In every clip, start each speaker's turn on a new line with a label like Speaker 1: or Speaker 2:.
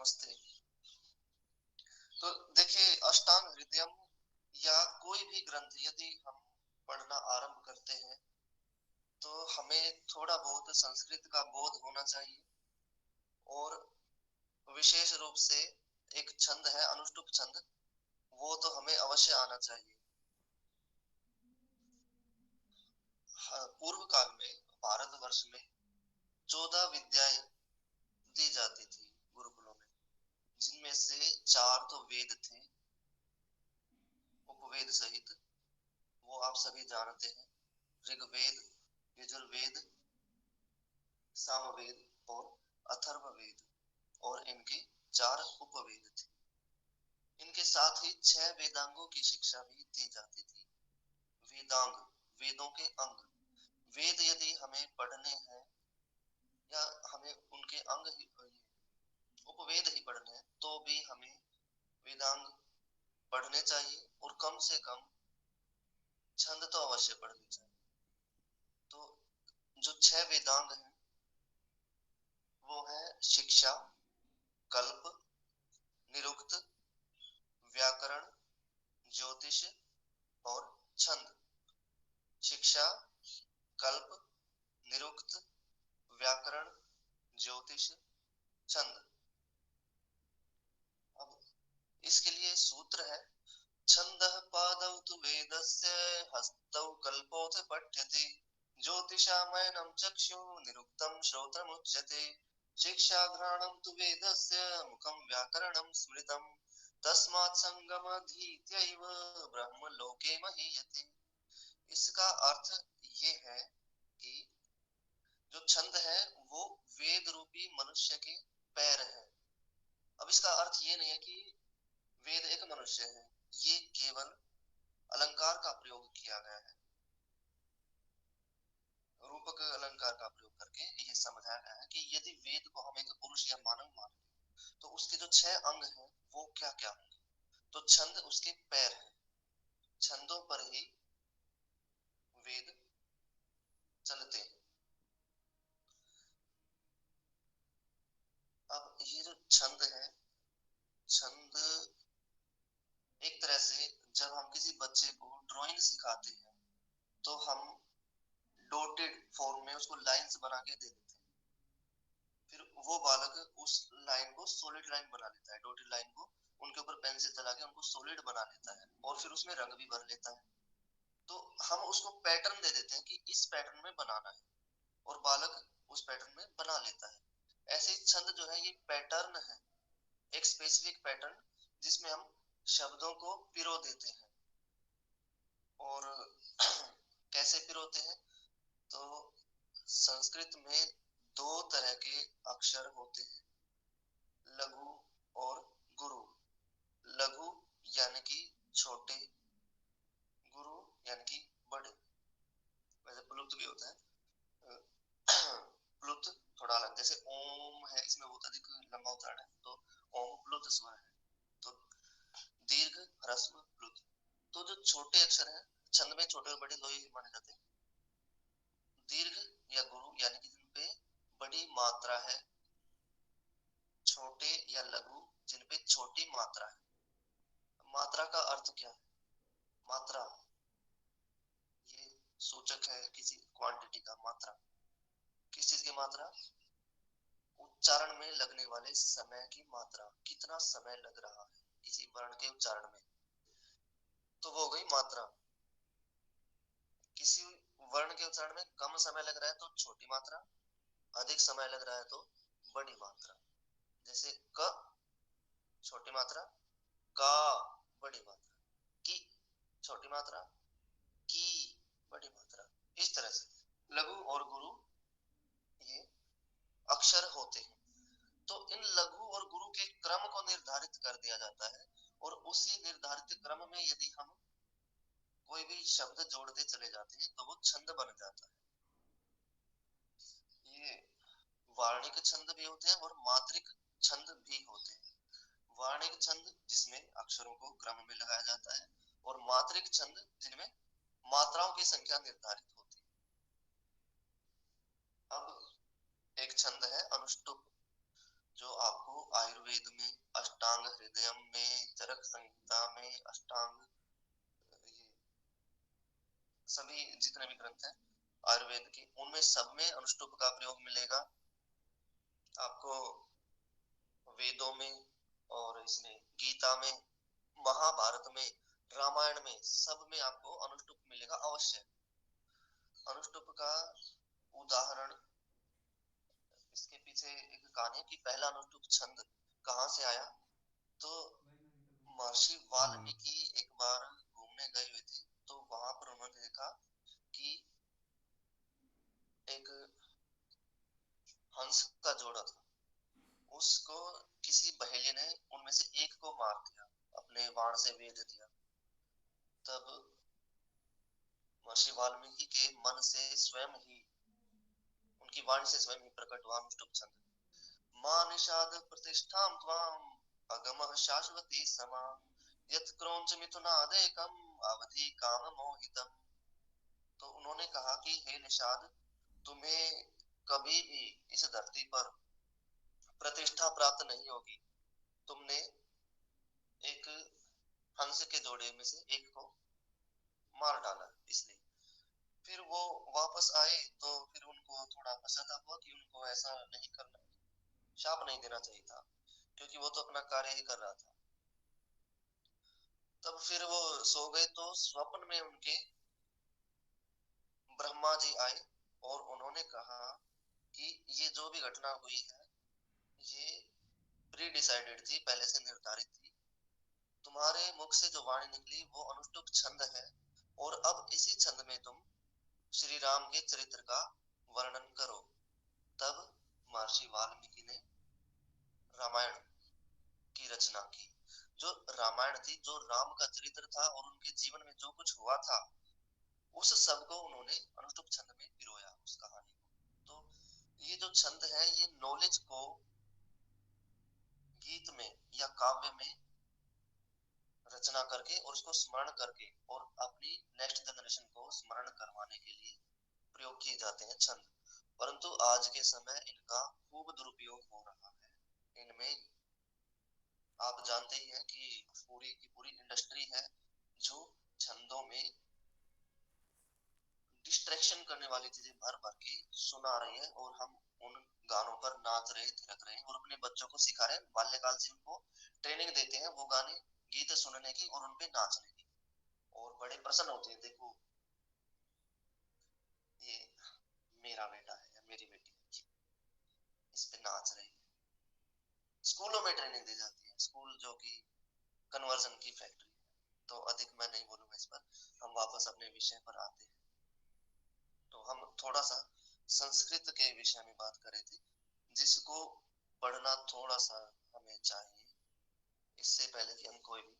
Speaker 1: नमस्ते। तो देखिए, अष्टांग हृदयम या कोई भी ग्रंथ यदि हम पढ़ना आरंभ करते हैं, तो हमें थोड़ा बहुत संस्कृत का बोध होना चाहिए और विशेष रूप से एक छंद है अनुष्टुप छंद, वो तो हमें अवश्य आना चाहिए। पूर्व काल में भारतवर्ष में 14 विद्याएं दी जाती थी गुरुकुलों में, जिनमें से 4 तो वेद थे, उपवेद सहित। वो आप सभी जानते हैं, ऋग्वेद, यजुर्वेद, सामवेद और अथर्ववेद, और इनके 4 उपवेद थे। इनके साथ ही 6 वेदांगों की शिक्षा भी दी जाती थी। वेदांग, वेदों के अंग। वेद यदि हमें पढ़ने हैं या हमें उनके अंग ही उपवेद ही पढ़ने हैं, तो भी हमें वेदांग पढ़ने चाहिए और कम से कम छंद तो अवश्य पढ़ने चाहिए। तो जो 6 वेदांग हैं वो है शिक्षा, कल्प, निरुक्त, व्याकरण, ज्योतिष और छंद। शिक्षा, कल्प, निरुक्त, व्याकरण, ज्योतिष, छंद। अब इसके लिए सूत्र है, छंदः पादौ तु वेदस्य हस्तौ कल्पोऽथ पठ्यते ज्योतिषामयनं चक्षुः निरुक्तं श्रोत्रमुच्यते शिक्षाघ्राणं तु वेदस्य मुखं व्याकरणं स्मृतं तस्मात् संगमधीत्यैव ब्रह्मलोके महीयते। इसका अर्थ ये है कि जो छंद है वो वेद रूपी मनुष्य के पैर है। अब इसका अर्थ ये नहीं है कि वेद एक मनुष्य है, ये केवल अलंकार का प्रयोग किया गया है, रूपक अलंकार का प्रयोग करके ये समझाया गया है कि यदि वेद को हम एक पुरुष या मानव माने तो उसके जो 6 अंग हैं वो क्या क्या होंगे। तो छंद उसके पैर है, छंदों पर ही वेद चलते हैं। अब ये जो छंद है, छंद एक तरह से जब हम किसी बच्चे को ड्राइंग सिखाते हैं तो हम डॉटेड फॉर्म में उसको लाइंस बना के दे देते हैं, फिर वो बालक उस लाइन को सॉलिड लाइन बना लेता है, डॉटेड लाइन को उनके ऊपर पेन से चला के उनको सॉलिड बना लेता है और फिर उसमें रंग भी भर लेता है। तो हम उसको पैटर्न दे देते हैं कि इस पैटर्न में बनाना है और बालक उस पैटर्न में बना लेता है। ऐसे ही छंद जो है ये पैटर्न है, एक स्पेसिफिक पैटर्न जिसमें हम शब्दों को पिरो देते हैं। और कैसे पिरोते हैं, तो संस्कृत में 2 तरह के अक्षर होते हैं, लघु और गुरु। लघु यानी कि छोटे, गुरु यानी कि बड़े। वैसे प्लुत भी होता है, प्लुत थोड़ा अलग, जैसे ओम है इसमें बहुत अधिक लंबा उच्चारण है तो ओम प्लुत स्वर है, तो दीर्घ ह्रस्व प्लुत। तो जो छोटे अक्षर है छंद में छोटे और बड़े दो ही माने जाते हैं। दीर्घ या गुरु यानी कि जिनपे बड़ी मात्रा है, छोटे या लघु जिनपे छोटी मात्रा है। मात्रा का अर्थ क्या है? मात्रा ये सूचक है किसी क्वांटिटी का। मात्रा किस चीज की मात्रा? उच्चारण में लगने वाले समय की मात्रा, कितना समय लग रहा है किसी वर्ण के उच्चारण में, तो वो हो गई मात्रा। किसी वर्ण के उच्चारण में कम समय लग रहा है तो छोटी मात्रा, अधिक समय लग रहा है तो बड़ी मात्रा। जैसे क छोटी मात्रा, का बड़ी मात्रा, की छोटी मात्रा, की बड़ी मात्रा। इस तरह से लघु और गुरु ये अक्षर होते हैं। तो इन लघु और गुरु के क्रम को निर्धारित कर दिया जाता है और उसी निर्धारित क्रम में यदि हम कोई भी शब्द जोड़ते चले जाते हैं तो वो छंद बन जाता है। ये वार्णिक छंद भी होते हैं और मात्रिक छंद भी होते हैं। वार्णिक छंद जिसमें अक्षरों को क्रम में लगाया जाता है और मात्रिक छंद जिनमें मात्राओं की संख्या निर्धारित होती है। अब एक छंद है अनुष्टुप, जो आपको आयुर्वेद हृदयम में, चरक संहिता में, अष्टांग, ये सभी जितने भी ग्रंथ हैं आयुर्वेद के, उनमें सब में अनुष्टुप का प्रयोग मिलेगा आपको। वेदों में और इसमें गीता में, महाभारत में, रामायण में, सब में आपको अनुष्टुप मिलेगा अवश्य। अनुष्टुप का उदाहरण, इसके पीछे एक कहानी है कि पहला अनुष्टुप छंद कहाँ से आया। तो महर्षि वाल्मीकि एक बार घूमने गए हुए थे, तो वहां पर उन्होंने देखा कि एक हंस का जोड़ा था, उसको किसी बहेलिये ने उनमें से एक को मार दिया, अपने बाण से वेध दिया। तब महर्षि वाल्मीकि के मन से स्वयं ही, उनकी वाणी से स्वयं ही प्रकट हुआ अनुष्टुप छंद। मां निषाद प्रतिष्ठां त्वाम अगमः शाश्वती समां, यत् क्रौंच मिथुनादेकं अवधि काम मोहितम्। तो उन्होंने कहा कि हे निषाद, तुम्हें कभी भी इस धरती पर प्रतिष्ठा प्राप्त नहीं होगी। तुमने एक हंस के जोड़े में से एक को मार डाला इसलिए। फिर वो वापस आए तो फिर उनको थोड़ा पश्चाताप हुआ कि उनको ऐसा नहीं करना, शाप नहीं देना चाहिए था, क्योंकि वो तो अपना कार्य ही कर रहा था। तब फिर वो सो गए तो स्वप्न में उनके ब्रह्मा जी आए और उन्होंने कहा कि ये जो भी घटना हुई है ये प्री डिसाइडेड थी, पहले से निर्धारित थी। तुम्हारे मुख से जो वाणी निकली वो अनुष्टुप छंद है, और अब इसी छंद में तुम श्री राम के चरित्र का वर्णन करो। तब महर्षि वाल्मीकि ने रामायण की रचना की। जो रामायण थी, जो राम का चरित्र था और उनके जीवन में जो कुछ हुआ था, उस सब को उन्होंने अनुष्टुप छंद में पिरोया, उस कहानी को। तो ये जो छंद है, ये नॉलेज को गीत में या काव्य में रचना करके और उसको स्मरण करके और अपनी नेक्स्ट जनरेशन को स्मरण करवाने के लिए प्रयोग किए जाते हैं छंद। परंतु आज के समय इनका खूब दुरुपयोग हो रहा है। इनमें आप जानते ही हैं कि पूरी की पूरी इंडस्ट्री है जो छंदों में डिस्ट्रैक्शन करने वाली चीजें भर भर के सुना रही है, और हम उन गानों पर नाच रहे, थिरक रहे हैं और अपने बच्चों को सिखा रहे हैं, बाल्यकाल से उनको ट्रेनिंग देते हैं वो गाने, गीत सुनने की और उनपे नाचने की, और बड़े प्रसन्न होते हैं। देखो ये मेरा बेटा है या मेरी बेटी है, इस पे नाच रही है। स्कूलों में ट्रेनिंग दी जाती है, स्कूल जो कि कन्वर्जन की फैक्ट्री है। तो अधिक मैं नहीं बोलूंगा इस पर, हम वापस अपने विषय पर आते हैं। तो हम थोड़ा सा संस्कृत के विषय में बात कर रहे थे, जिसको पढ़ना थोड़ा सा हमें चाहिए इससे पहले कि हम कोई भी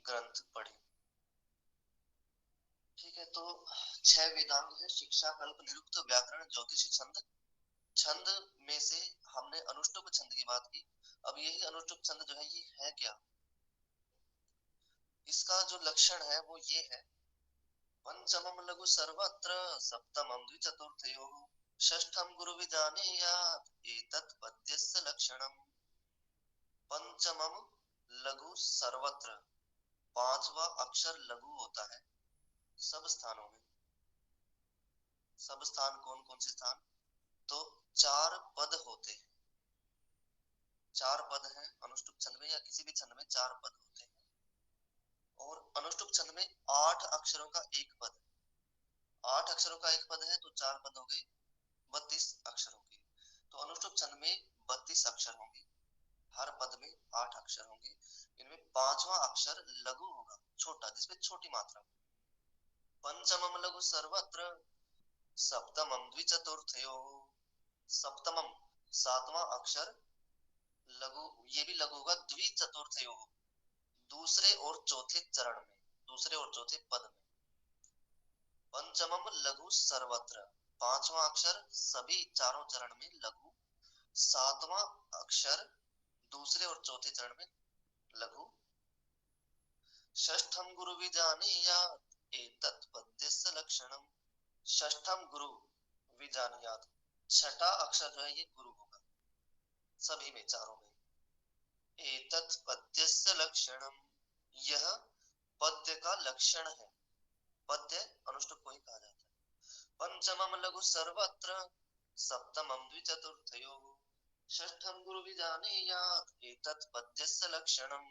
Speaker 1: ग्रंथ पढ़ें। ठीक है, तो 6 वेदांग है: शिक्षा, कल्प, निरुक्त, व्याकरण, ज्योतिष, छंद। छंद में से हमने अनुष्टुप छंद की बात की। अब यही अनुष्टुप छंद जो है ये है क्या, इसका जो लक्षण है वो ये है: पंचमम लघु सर्वत्र, सप्तमम द्विचतुर्थयोः, षष्ठम गुरु विजानीयात्, एतत् पद्यस्य लक्षणम्। पंचमम लघु सर्वत्र, पांचवा अक्षर लघु होता है सब स्थानों में। सब स्थान कौन कौन से स्थान, तो 4 पद होते हैं। 4 पद हैं अनुष्टुप छंद में, या किसी भी छंद में 4 पद होते हैं। और अनुष्टुप छंद में 8 अक्षरों का एक पद, 8 अक्षरों का एक पद है तो 4 पद हो गए 32 अक्षरों के। तो अनुष्टुप छंद में 32 अक्षर होंगे, हर पद में 8 अक्षर होंगे। इनमें पांचवा अक्षर लघु होगा, छोटा, जिसमें छोटी मात्रा। पंचमम लघु सर्वत्र, सप्तमम द्विचतुर्थयोः, सप्तमम 7वां अक्षर लघु, ये भी लघु होगा, द्विचतुर्थयोः, दूसरे और चौथे चरण में, दूसरे और चौथे पद में। पंचमम लघु सर्वत्र, 5वां अक्षर सभी चारों चरण में लघु, 7वां अक्षर दूसरे और चौथे चरण में लघु। षष्ठम गुरु विजानीयात्, एतत् पद्यस्य लक्षणम्। षष्ठम गुरु विजानीयात्, छठा अक्षर जो है ये गुरु होगा सभी में, चारों में। एतत् पद्यस्य लक्षणम, यह पद्य का लक्षण है। पद्य अनुष्टुप को ही कहा जाता है। पंचमम लघु सर्वत्र, सप्तमम द्विचतुर्थयोः, षष्ठम गुरु विजानीयात्, एतत् पद्यस्य लक्षणम।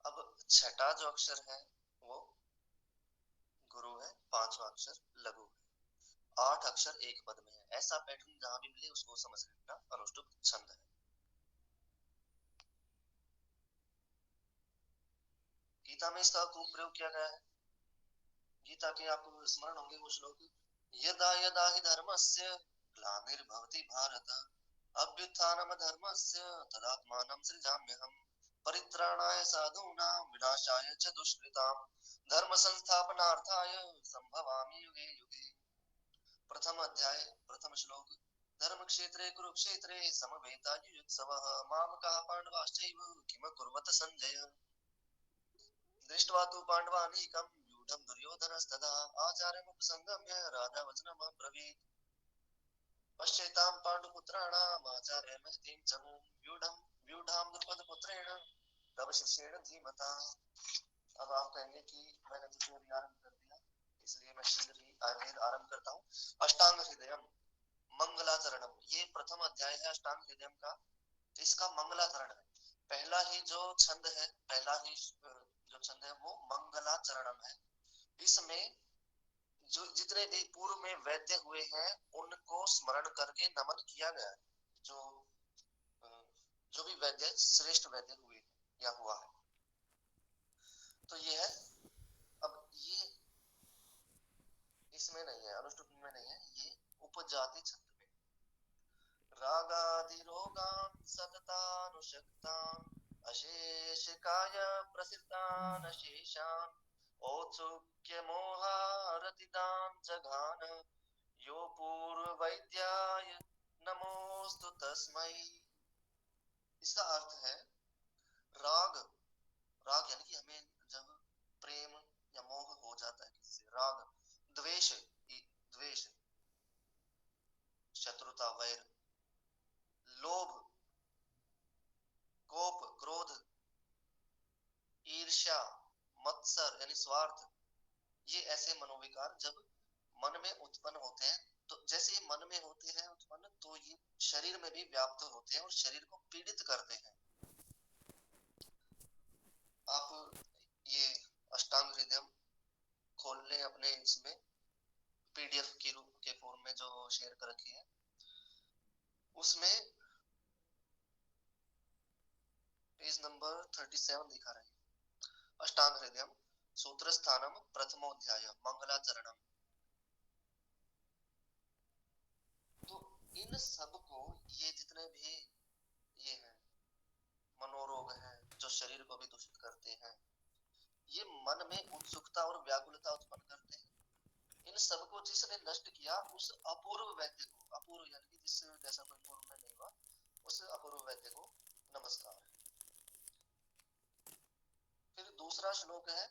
Speaker 1: अब छठा जो अक्षर है वो गुरु है, पांचवा अक्षर लघु है, 8 अक्षर एक पद में है। ऐसा पैटर्न जहां भी मिले उसको समझ लेना अनुष्टुप छंद है। गीता में इसका खूब प्रयोग किया गया है। गीता के आपको स्मरण होंगे वो श्लोक, यदा यदा हि धर्मस्य ग्लानिर्भवति भारत, अभ्युत्थानम धर्मस्य तदात्मानं सृजाम्यहम्, परित्राणाय साधूनां विनाशाय च दुष्कृतां, धर्म संस्थापनार्थाय संभवामि युगे युगे। प्रथम अध्याय प्रथम श्लोक, धर्म क्षेत्रे कुरुक्षेत्रे समवेतायुत्सवः, मामकाः पांडवाश्चैव किम कुर्वत संजय, दृष्ट्वा तु पाण्डवानीकं व्यूढं दुर्योधनस्तदा, आचार्यमुपसंगम्य राजा वचनम् अब्रवीत्, पश्येतां पाण्डुपुत्राणाम् आचार्य महतीं च मूं, व्यूढां द्रुपदपुत्रेण तव शिष्येण धीमता। अब आप कहेंगे कि मैंने तो अभी आरंभ कर दिया, इसलिए मैं शीघ्र ही आरंभ करता हूँ। अष्टांग हृदयम मंगलाचरणम, ये प्रथम अध्याय है अष्टांग हृदयम का। इसका मंगलाचरण है। पहला ही जो छंद है, पहला ही जो छंद है वो मंगलाचरणम है। इसमें जो जितने भी पूर्व में वैद्य हुए हैं उनको स्मरण करके नमन किया गया है। जो जो भी वैद्य श्रेष्ठ वैद्य हुए या हुआ है, तो ये है। अब ये इसमें नहीं है, अनुष्टुप में नहीं है, ये उपजाति छंद में। रागादिरोगान् सततानुशक्तान्, अशेषकाय प्रसिद्धान् अशेषान्, औत्सुक्य मोहारतिदान् जघान, यो पूर्ववैद्याय नमोस्तु तस्मै। इसका अर्थ है राग, राग यानी कि हमें जब प्रेम या मोह हो जाता है किसी से, राग, द्वेष, द्वेष शत्रुता वैर, लोभ कोप क्रोध, ईर्ष्या मत्सर यानी स्वार्थ, ये ऐसे मनोविकार जब मन में उत्पन्न होते हैं, तो जैसे ये मन में होते हैं उत्पन्न, तो ये शरीर में भी व्याप्त होते हैं और शरीर को पीड़ित करते हैं। आप ये अष्टांग हृदयम खोल लें अपने इसमें, पीडीएफ के रूप के फॉर्म में जो शेयर कर रखी है, उसमें पेज नंबर 37 दिखा रहे हैं। अष्टांग हृदयम सूत्र स्थानम प्रथमोध्याय मंगलाचरणम। तो इन सब को, ये जितने भी ये हैं मनोरोग हैं जो शरीर को भी दूषित करते हैं, ये मन में उत्सुकता और व्याकुलता उत्पन्न करते हैं। इन सबको जिसने नष्ट किया उस अपूर्व वैद्य को, अपूर्व यानी कि जिस जैसा कोई पूर्व में नहीं हुआ, उस अपूर्व वैद्य को नमस्कार। फिर दूसरा श्लोक है,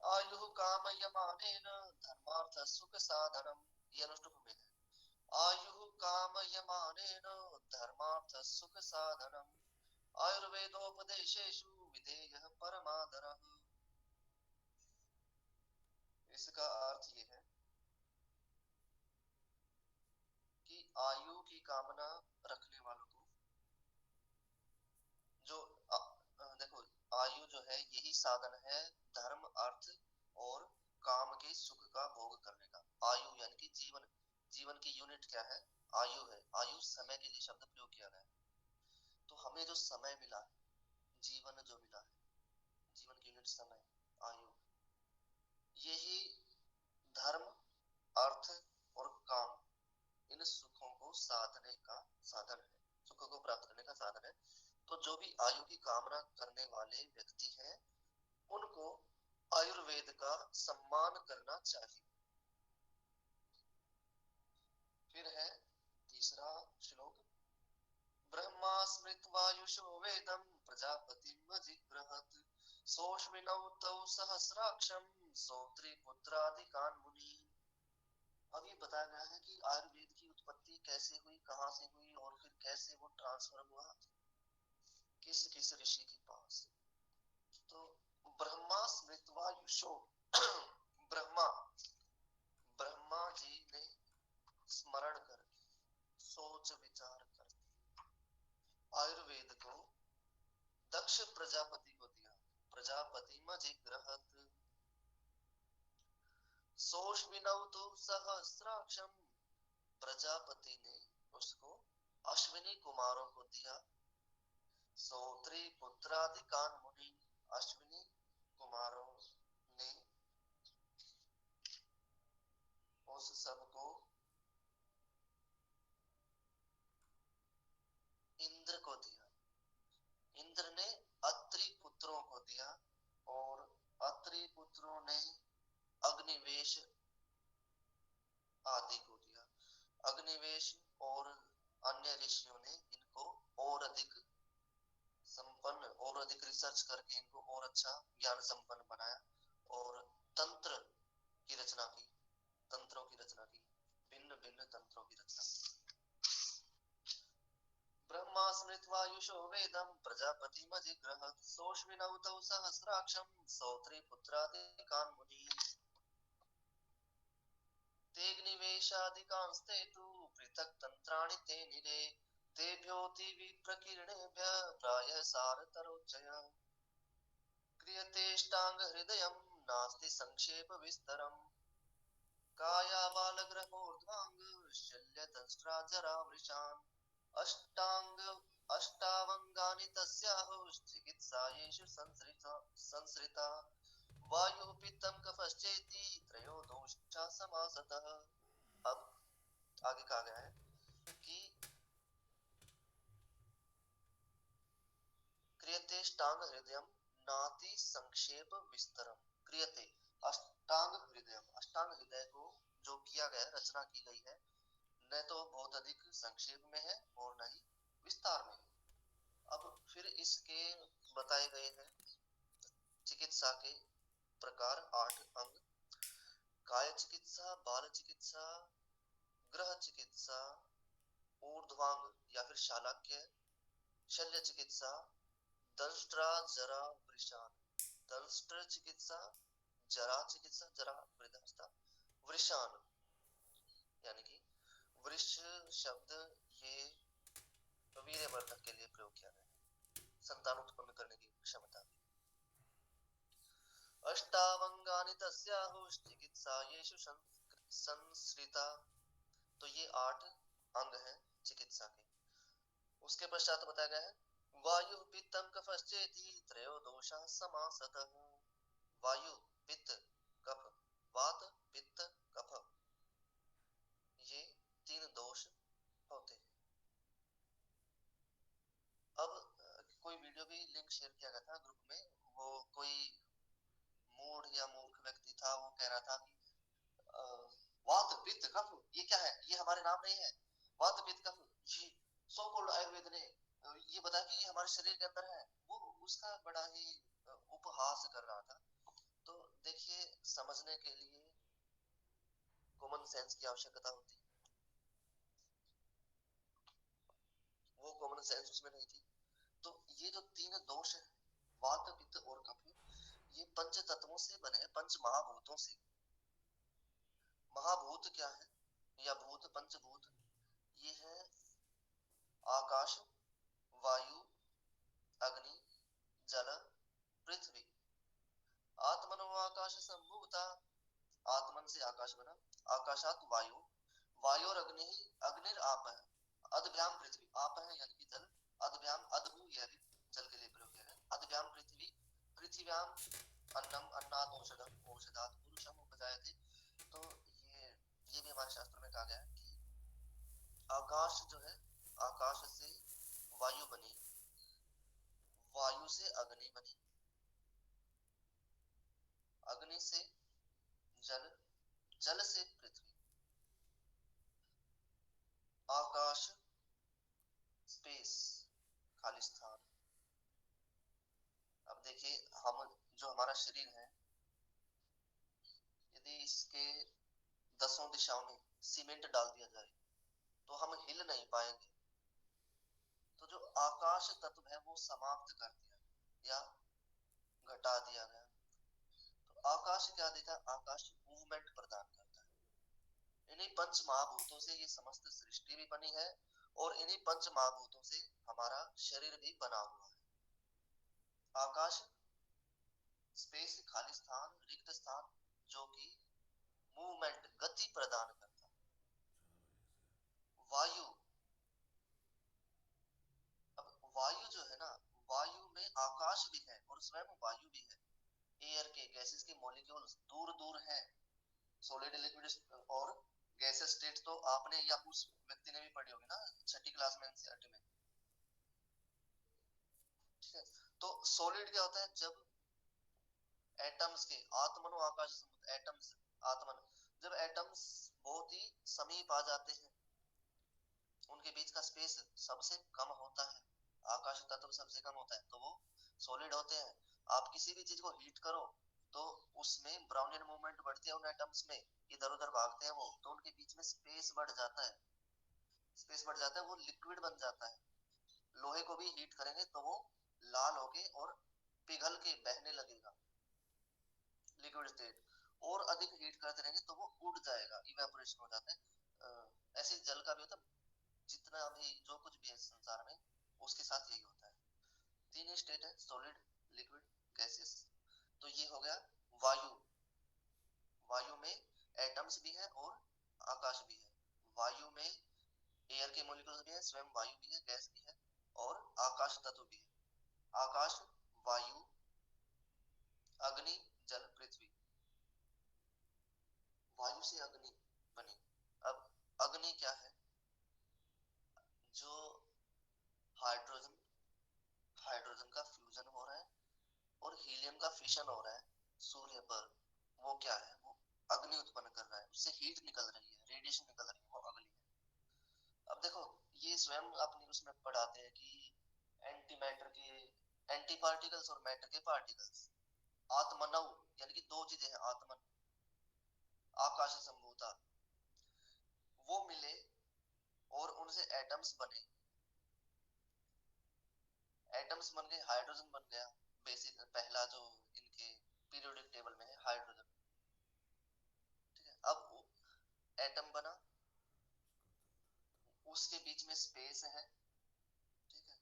Speaker 1: आयु काम यमानेन धर्मार्थ सुख साधनम, ये अनुष्टुप में है। आयु काम यमानेन धर्मार्थ सुख साधनम, आयुर्वेदोपदेशेषु विधेयः परमादरः। इसका अर्थ ये है कि आयु की कामना रखने वालों को, जो देखो आयु जो है यही साधन है धर्म अर्थ और काम के सुख का भोग करने का। आयु यानी कि जीवन, जीवन की यूनिट क्या है, आयु है। आयु समय के लिए शब्द प्रयोग किया गया है। तो हमें जो समय मिला है, जीवन जो मिला है, जीवन की यूनिट समय, आयु, यही धर्म अर्थ और काम, इन सुखों को साधने का साधन है, सुखों को प्राप्त करने का साधन है। तो जो भी आयु की कामना करने वाले व्यक्ति हैं उनको आयुर्वेद का सम्मान करना चाहिए। फिर है तीसरा श्लोक, ब्रह्मा स्मृत्वायुषो वेदं प्रजापतिम् अजिग्रहत्, सोऽश्विनौ तौ सहस्राक्षं सौत्रिपुत्रादिकान् मुनि। अब ये बताया गया है कि आयुर्वेद की उत्पत्ति कैसे हुई, कहाँ से हुई, और फिर कैसे वो ट्रांसफर हुआ किस किस ऋषि के पास। तो ब्रह्मा स्मृतवायुषो ब्रह्मा ब्रह्मा जी ने स्मरण कर, सोच विचार कर आयुर्वेद को दक्ष प्रजापति को दिया। प्रजापति मजिग्रहत सोऽश्विनौतु सहस्राक्षम, प्रजापति ने उसको अश्विनी कुमारों को दिया। सौत्री पुत्रादिकान मुनि, अश्विनी कुमारों ने उस सबको इंद्र को दिया। इंद्र ने अत्रि पुत्रों को दिया और अत्रि पुत्रों ने अग्निवेश आदि को दिया। अग्निवेश और अन्य ऋषियों ने इनको और अधिक संपन्न और अधिक रिसर्च करके इनको और अच्छा ज्ञान संपन्न बनाया और तंत्र की रचना की, तंत्रों की रचना की, भिन्न भिन्न तंत्रों की रचना की। ब्रह्मा स्मृत्वायुषो वेदं प्रजापति मजिग्रहत सोऽश्विनौतौ सहस्राक्षम सौत्री पुत्रादिकान् मुनीन् तेऽग्निवेशादिकांस्ते तु पृथक् तंत्राणि ते निरे तेभ्योऽति विप्रकीर्णेभ्यः प्रायः सारतरोच्चयः क्रियतेष्टांग हृदयं नास्ति संक्षेप विस्तरम् कायाबालग्रहोर्ध्वांग शल्यदंष्ट्रा जरा वृषान् अष्टांग अष्टावंगानि तस्याहुश्चिकित्सायेषु संसृता वायु पित्तम कफश्चेति त्रयो दोषा समासतः। अब आगे कहा गया है कि क्रियते अष्टांग हृदयम नाति संक्षेप विस्तरम। क्रियते अष्टांग हृदयम, अष्टांग हृदय को जो किया गया, रचना की गई है, न तो बहुत अधिक संक्षेप में है और न ही विस्तार में है। अब फिर इसके बताए गए हैं चिकित्सा के प्रकार 8 अंग। काय चिकित्सा, बाल चिकित्सा, ग्रह चिकित्सा, ऊर्ध्वांग या फिर शालाक्य, शल्य चिकित्सा, दंष्ट्रा जरा वृषान, दंष्ट्र चिकित्सा, जरा चिकित्सा, जरा वृद्धावस्था, वृषान यानी कि वृष शब्द ये वीर्यवर्धक के लिए प्रयोग किया गया है, संतान उत्पन्न करने की क्षमता। अष्टावंगानि तस्याहुश्चिकित्सायेषु संसृता, तो ये 8 अंग हैं चिकित्सा के। उसके पश्चात बताया गया है वायु पित्तम कफश्चेति त्रयो दोषा समासतः। वायु, पित्त, कफ, वात, पित्त, कफ, ये 3 दोष होते हैं। अब कोई वीडियो भी लिंक शेयर किया गया था ग्रुप में, वो कोई मूढ़ या मूर्ख व्यक्ति था, वो कह रहा था कि वात पित्त कफ ये क्या है, ये हमारे नाम नहीं है। वात पित्त कफ ये सो कॉल्ड आयुर्वेद ने ये बताया कि ये हमारे शरीर के अंदर है। वो उसका बड़ा ही उपहास कर रहा था। तो देखिए, समझने के लिए कॉमन सेंस की आवश्यकता होती, वो कॉमन सेंस उसमें नहीं थी। तो ये जो 3 दोष है, वात पित्त और कफ, ये पंच तत्वों से बने हैं, पंच महाभूतों से। महाभूत क्या है या भूत, पंचभूत, ये है आकाश, वायु, अग्नि, जल, पृथ्वी। आत्मनो आकाश संभूता, आत्मन से आकाश बना, आकाशात वायु, वायु और अग्नि ही, अग्निर आप है, अदभ्याम पृथ्वी, आप है यानी कि जल, अदभ्याम अदभु, यह भी जल के लिए प्रयोग किया है, अदभ्याम पृथ्वी, पृथ्व्याम अन्नम अन्नात् औषधम औषधात् पुरुषम उपजायते। तो ये भी हमारे शास्त्र में कहा गया है कि आकाश जो है, आकाश से वायु बनी, वायु से अग्नि बनी, अग्नि से जल, जल से पृथ्वी, आकाश स्पेस खाली स्थान। अब देखिए, हम जो हमारा शरीर है, यदि इसके 10 दिशाओं में सीमेंट डाल दिया जाए तो हम हिल नहीं पाएंगे। तो जो आकाश तत्व है वो समाप्त कर दिया या घटा दिया गया। तो आकाश क्या देता है? आकाश मूवमेंट प्रदान करता है। इन्हीं पंच महाभूतों से ये समस्त सृष्टि भी बनी है और इन्हीं पंच महाभूतों से हमारा शरीर भी बना हुआ है। आकाश स्पेस, खाली स्थान, रिक्त स्थान, जो कि मूवमेंट, गति प्रदान करता है। वायु, अब वायु जो है ना, वायु में आकाश भी है और स्वयं वायु भी है। एयर के, गैसेस के मॉलिक्यूल्स दूर दूर हैं। सॉलिड, लिक्विड और गैसेस स्टेट तो आपने या उस व्यक्ति ने भी पढ़ी होगी ना छठी क्लास में, एनसीईआरटी में। ठीक है, तो सॉलिड क्या होता है? जब एटम्स के, आत्मनो आकाश समुद्र, एटम्स, आत्मन, जब एटम्स बहुत ही समीप आ जाते हैं, उनके बीच का स्पेस सबसे कम होता है, आकाश तत्व सबसे कम होता है, तो वो सॉलिड होते हैं। आप किसी भी चीज को हीट करो तो उसमें ब्राउनियन मूवमेंट बढ़ती है, उन एटम्स में इधर उधर भागते हैं वो, तो उनके बीच में स्पेस बढ़ जाता है, स्पेस बढ़ जाता है, वो लिक्विड बन जाता है। लोहे को भी हीट करेंगे तो वो लाल होके और पिघल के बहने लगेगा, लिक्विड स्टेट। और अधिक हीट करते रहेंगे तो वो उड़ जाएगा, इवेपोरेशन हो जाता है। ऐसे जल का भी होता है, जितना भी जो कुछ भी है संसार में उसके साथ यही होता है। तीन ही स्टेट है, सॉलिड, लिक्विड, गैसेस। तो ये हो गया वायु। वायु में एटम्स भी है और आकाश भी है। वायु में एयर के मॉलिक्यूल्स भी है, स्वयं वायु भी है, गैस भी है और आकाश तत्व भी है। आकाश, वायु, अग्नि, जल, पृथ्वी। वायु से अग्नि बनी। अब अग्नि क्या है? जो हाइड्रोजन, हाइड्रोजन का फ्यूजन हो रहा है और हीलियम का फिशन हो रहा है सूर्य पर, वो क्या है? वो अग्नि उत्पन्न कर रहा है, उससे हीट निकल रही है, रेडिएशन निकल रही है, वो अग्नि है। अब देखो, ये स्वयं अपनी उसमें पढ़ाते हैं कि एंटी मैटर के, एंटी पार्टिकल्स और मैटर के पार्टिकल्स, आत्मनव, यानी कि दो चीजें हैं, आत्मन, आकाश संभूता, वो मिले और उनसे एटम्स बने। एटम्स बन गए, हाइड्रोजन बन गया, बेसिक पहला जो इनके पीरियोडिक टेबल में है हाइड्रोजन। ठीक है, अब एटम बना, उसके बीच में स्पेस है। ठीक है,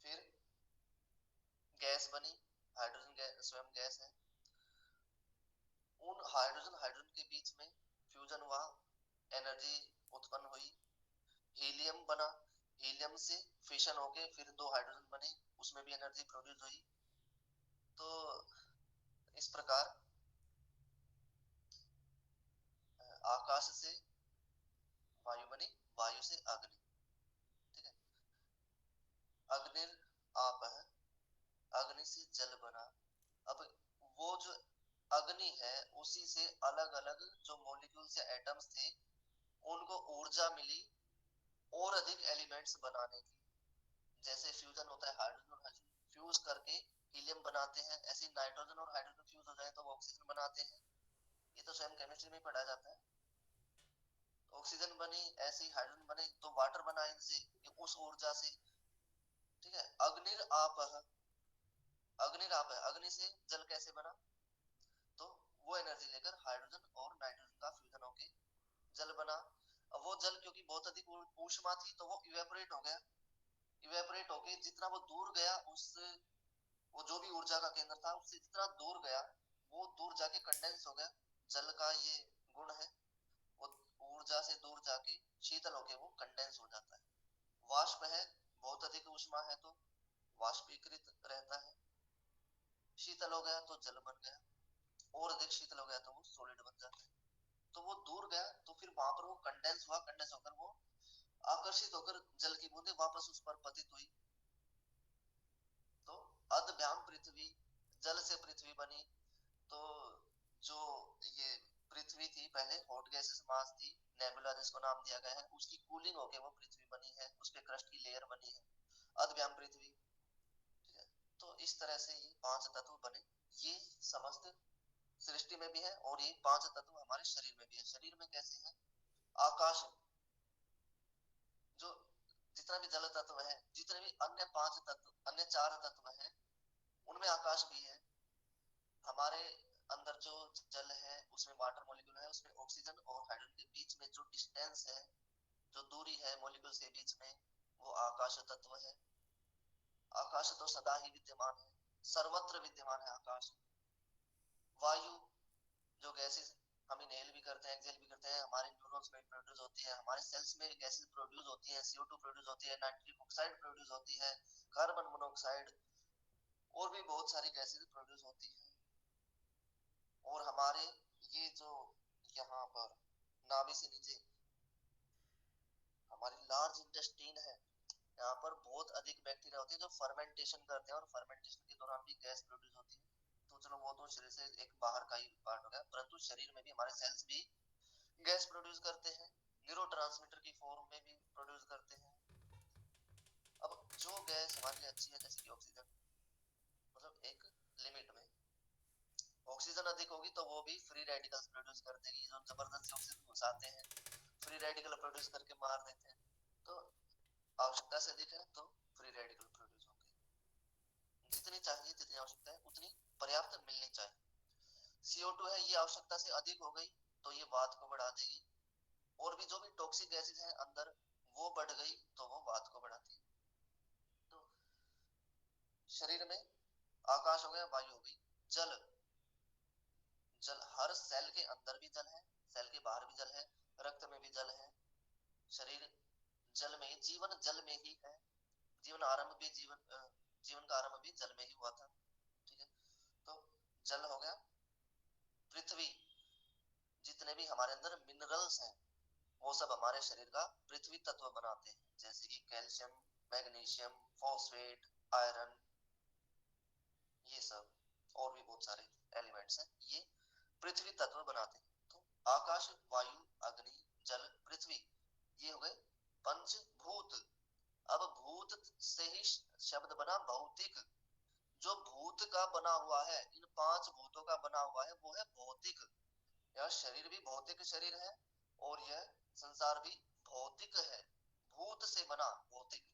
Speaker 1: फिर गैस बनी, हाइड्रोजन गैस, स्वयं गैस है। उन हाइड्रोजन हाइड्रोजन के बीच में फ्यूजन हुआ, एनर्जी उत्पन्न हुई, हीलियम बना, हीलियम से फिशन होके फिर दो हाइड्रोजन बने, उसमें भी एनर्जी प्रोड्यूस हुई। तो इस प्रकार आकाश से वायु बनी, वायु से अग्नि। ठीक है, अग्नि आप है, अग्नि से जल बना। अब वो जो अग्नि है उसी से अलग अलग जो मॉलिक्यूल्स या एटम्स थे उनको ऊर्जा मिली और अधिक एलिमेंट्स बनाने की। जैसे फ्यूजन होता है, हाइड्रोजन और हाइड्रोजन फ्यूज करके हीलियम बनाते हैं, ऐसे नाइट्रोजन और हाइड्रोजन फ्यूज हो जाए तो वो ऑक्सीजन बनाते हैं। ये तो स्वयं केमिस्ट्री में पढ़ाया जाता है। ऑक्सीजन बनी, ऐसे ही हाइड्रोजन बने तो वाटर बना इनसे, उस ऊर्जा से। ठीक है, अग्निर आप, अग्निर आप है, अग्नि से जल कैसे बना? तो वो एनर्जी लेकर हाइड्रोजन और नाइट्रोजन का फ्यूजन होके जल बना। अब वो जल क्योंकि बहुत अधिक ऊष्मा थी तो वो इवेपोरेट हो गया, इवेपोरेट होके जितना वो दूर गया, उस वो जो भी ऊर्जा का केंद्र था उससे जितना दूर गया वो दूर जाके कंडेंस हो गया। जल का ये गुण है, वो ऊर्जा से दूर जाके शीतल होके वो कंडेंस हो जाता है। वाष्प है, बहुत अधिक ऊष्मा है तो वाष्पीकृत रहता है, शीतल हो गया तो जल बन गया, और अधिक शीतल हो गया तो वो सॉलिड बन जाता है। तो वो दूर गया तो फिर वहां पर वो कंडेंस हुआ, कंडेंस होकर वो आकर्षित होकर जल की बूंदें वापस उस पर पतित हुई। तो अदभ्याम पृथ्वी, जल से पृथ्वी बनी। तो जो ये पृथ्वी थी पहले हॉट गैसेस मास थी, नेबुला जिसको नाम दिया गया है, उसकी कूलिंग होके वो पृथ्वी बनी है, उस पे क्रस्ट की लेयर बनी है, अदभ्याम पृथ्वी। ठीक है, तो इस तरह से ये पांच तत्व बने। ये समस्त सृष्टि में भी है और ये पांच तत्व हमारे शरीर में भी है। शरीर में कैसे है? आकाश जितना भी जल तत्व है, जितने भी अन्य 5 तत्व, अन्य 4 तत्व हैं, उनमें आकाश भी है। हमारे अंदर जो जल है उसमें वाटर मॉलिक्यूल है, उसमें ऑक्सीजन और हाइड्रोजन के बीच में जो डिस्टेंस है, जो दूरी है मॉलिक्यूल के बीच में, वो आकाश तत्व है। आकाश तो सदा ही विद्यमान है, सर्वत्र विद्यमान है आकाश। वायु, जो गैसेस हम इनहेल भी करते हैं, एक्सहेल भी करते हैं, हमारे न्यूरॉन्स में प्रोड्यूस होती है, हमारे सेल्स में गैसेस प्रोड्यूस होती है, CO2 प्रोड्यूस होती है, नाइट्रिक ऑक्साइड प्रोड्यूस होती है, कार्बन मोनोऑक्साइड, और भी बहुत सारी गैसेस प्रोड्यूस होती है। और हमारे ये जो यहाँ पर नाभि से नीचे हमारी लार्ज इंटेस्टाइन है, यहाँ पर बहुत अधिक बैक्टीरिया होते हैं जो फर्मेंटेशन करते हैं, और फर्मेंटेशन के दौरान भी गैस प्रोड्यूस होती है। तो चलो वो तो शरीर से एक बाहर का ही पार्ट हो गया, परंतु शरीर में भी हमारे सेल्स भी गैस प्रोड्यूस करते हैं, न्यूरोट्रांसमीटर की फॉर्म में भी प्रोड्यूस करते हैं। अब जो गैस हमारे लिए अच्छी है, जैसे कि ऑक्सीजन, मतलब एक लिमिट में, ऑक्सीजन अधिक होगी तो वो भी फ्री रेडिकल्स प्रोड्यूस कर देगी, जो जबरदस्ती ऑक्सीजन घुसाते हैं फ्री रेडिकल प्रोड्यूस करके मार देते हैं। तो आवश्यकता से अधिक है तो फ्री रेडिकल प्रोड्यूस होंगे। जितनी चाहिए, जितनी आवश्यकता है उतनी पर्याप्त मिलनी चाहिए। CO2 है, ये आवश्यकता से अधिक हो गई तो ये वात को बढ़ा देगी, और भी जो भी टॉक्सिक गैसेज हैं अंदर, वो बढ़ गई तो वो वात को बढ़ाती है। तो शरीर में आकाश हो गया, वायु हो गई, जल, जल हर सेल के अंदर भी जल है, सेल के बाहर भी जल है, रक्त में भी जल है। शरीर जल में ही, जीवन जल में ही है, जीवन आरंभ भी जीवन का आरंभ भी जल में ही हुआ था। ठीक है, तो जल हो गया। पृथ्वी, जितने भी हमारे अंदर मिनरल्स हैं वो सब हमारे शरीर का पृथ्वी तत्व बनाते हैं, जैसे कि कैल्शियम, मैग्नीशियम, फॉस्फेट, आयरन, ये सब और भी बहुत सारे एलिमेंट्स हैं, ये पृथ्वी तत्व बनाते हैं। तो आकाश, वायु, अग्नि, जल, पृथ्वी, ये हो गए पंचभूत। अब भूत से ही शब्द बना भौतिक। जो भूत का बना हुआ है, इन 5 भूतों का बना हुआ है, वो है भौतिक। यह शरीर भी भौतिक शरीर है, और यह संसार भी भौतिक है, भूत से बना भौतिक।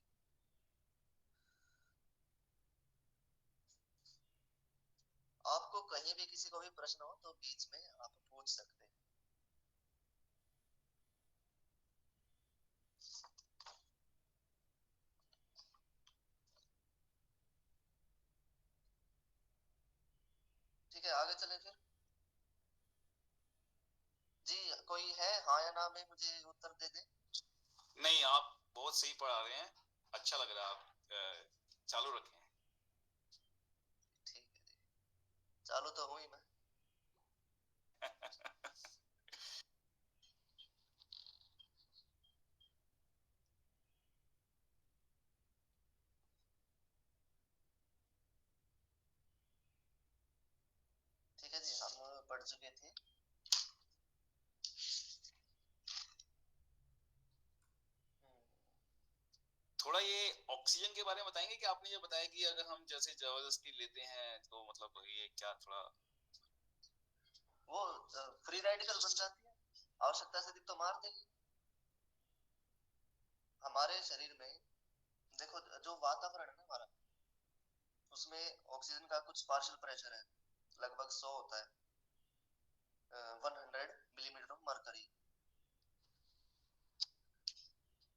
Speaker 1: आपको कहीं भी किसी को भी प्रश्न हो तो बीच में आप पूछ सकते हैं। ठीक है, आगे चले फिर। जी, कोई है हाँ या ना में मुझे उत्तर दे दे।
Speaker 2: नहीं, आप बहुत सही पढ़ा रहे हैं, अच्छा लग रहा है, आप चालू रखें।
Speaker 1: ठीक है, चालू तो हुई मैं। ठीक है जी, हम पढ़ चुके थे।
Speaker 2: थोड़ा ये ऑक्सीजन के बारे में बताएंगे कि आपने ये बताया कि अगर हम जैसे जबरदस्ती लेते हैं तो मतलब ये क्या थोड़ा,
Speaker 1: वो फ्री रेडिकल बन जाती है, आवश्यकता से अधिक तो मार देगी। हमारे शरीर में देखो, जो वातावरण है ना हमारा, उसमें ऑक्सीजन का कुछ पार्शियल प्रेशर है, लगभग 100 होता है, 100 मिलीमीटर ऑफ मरकरी।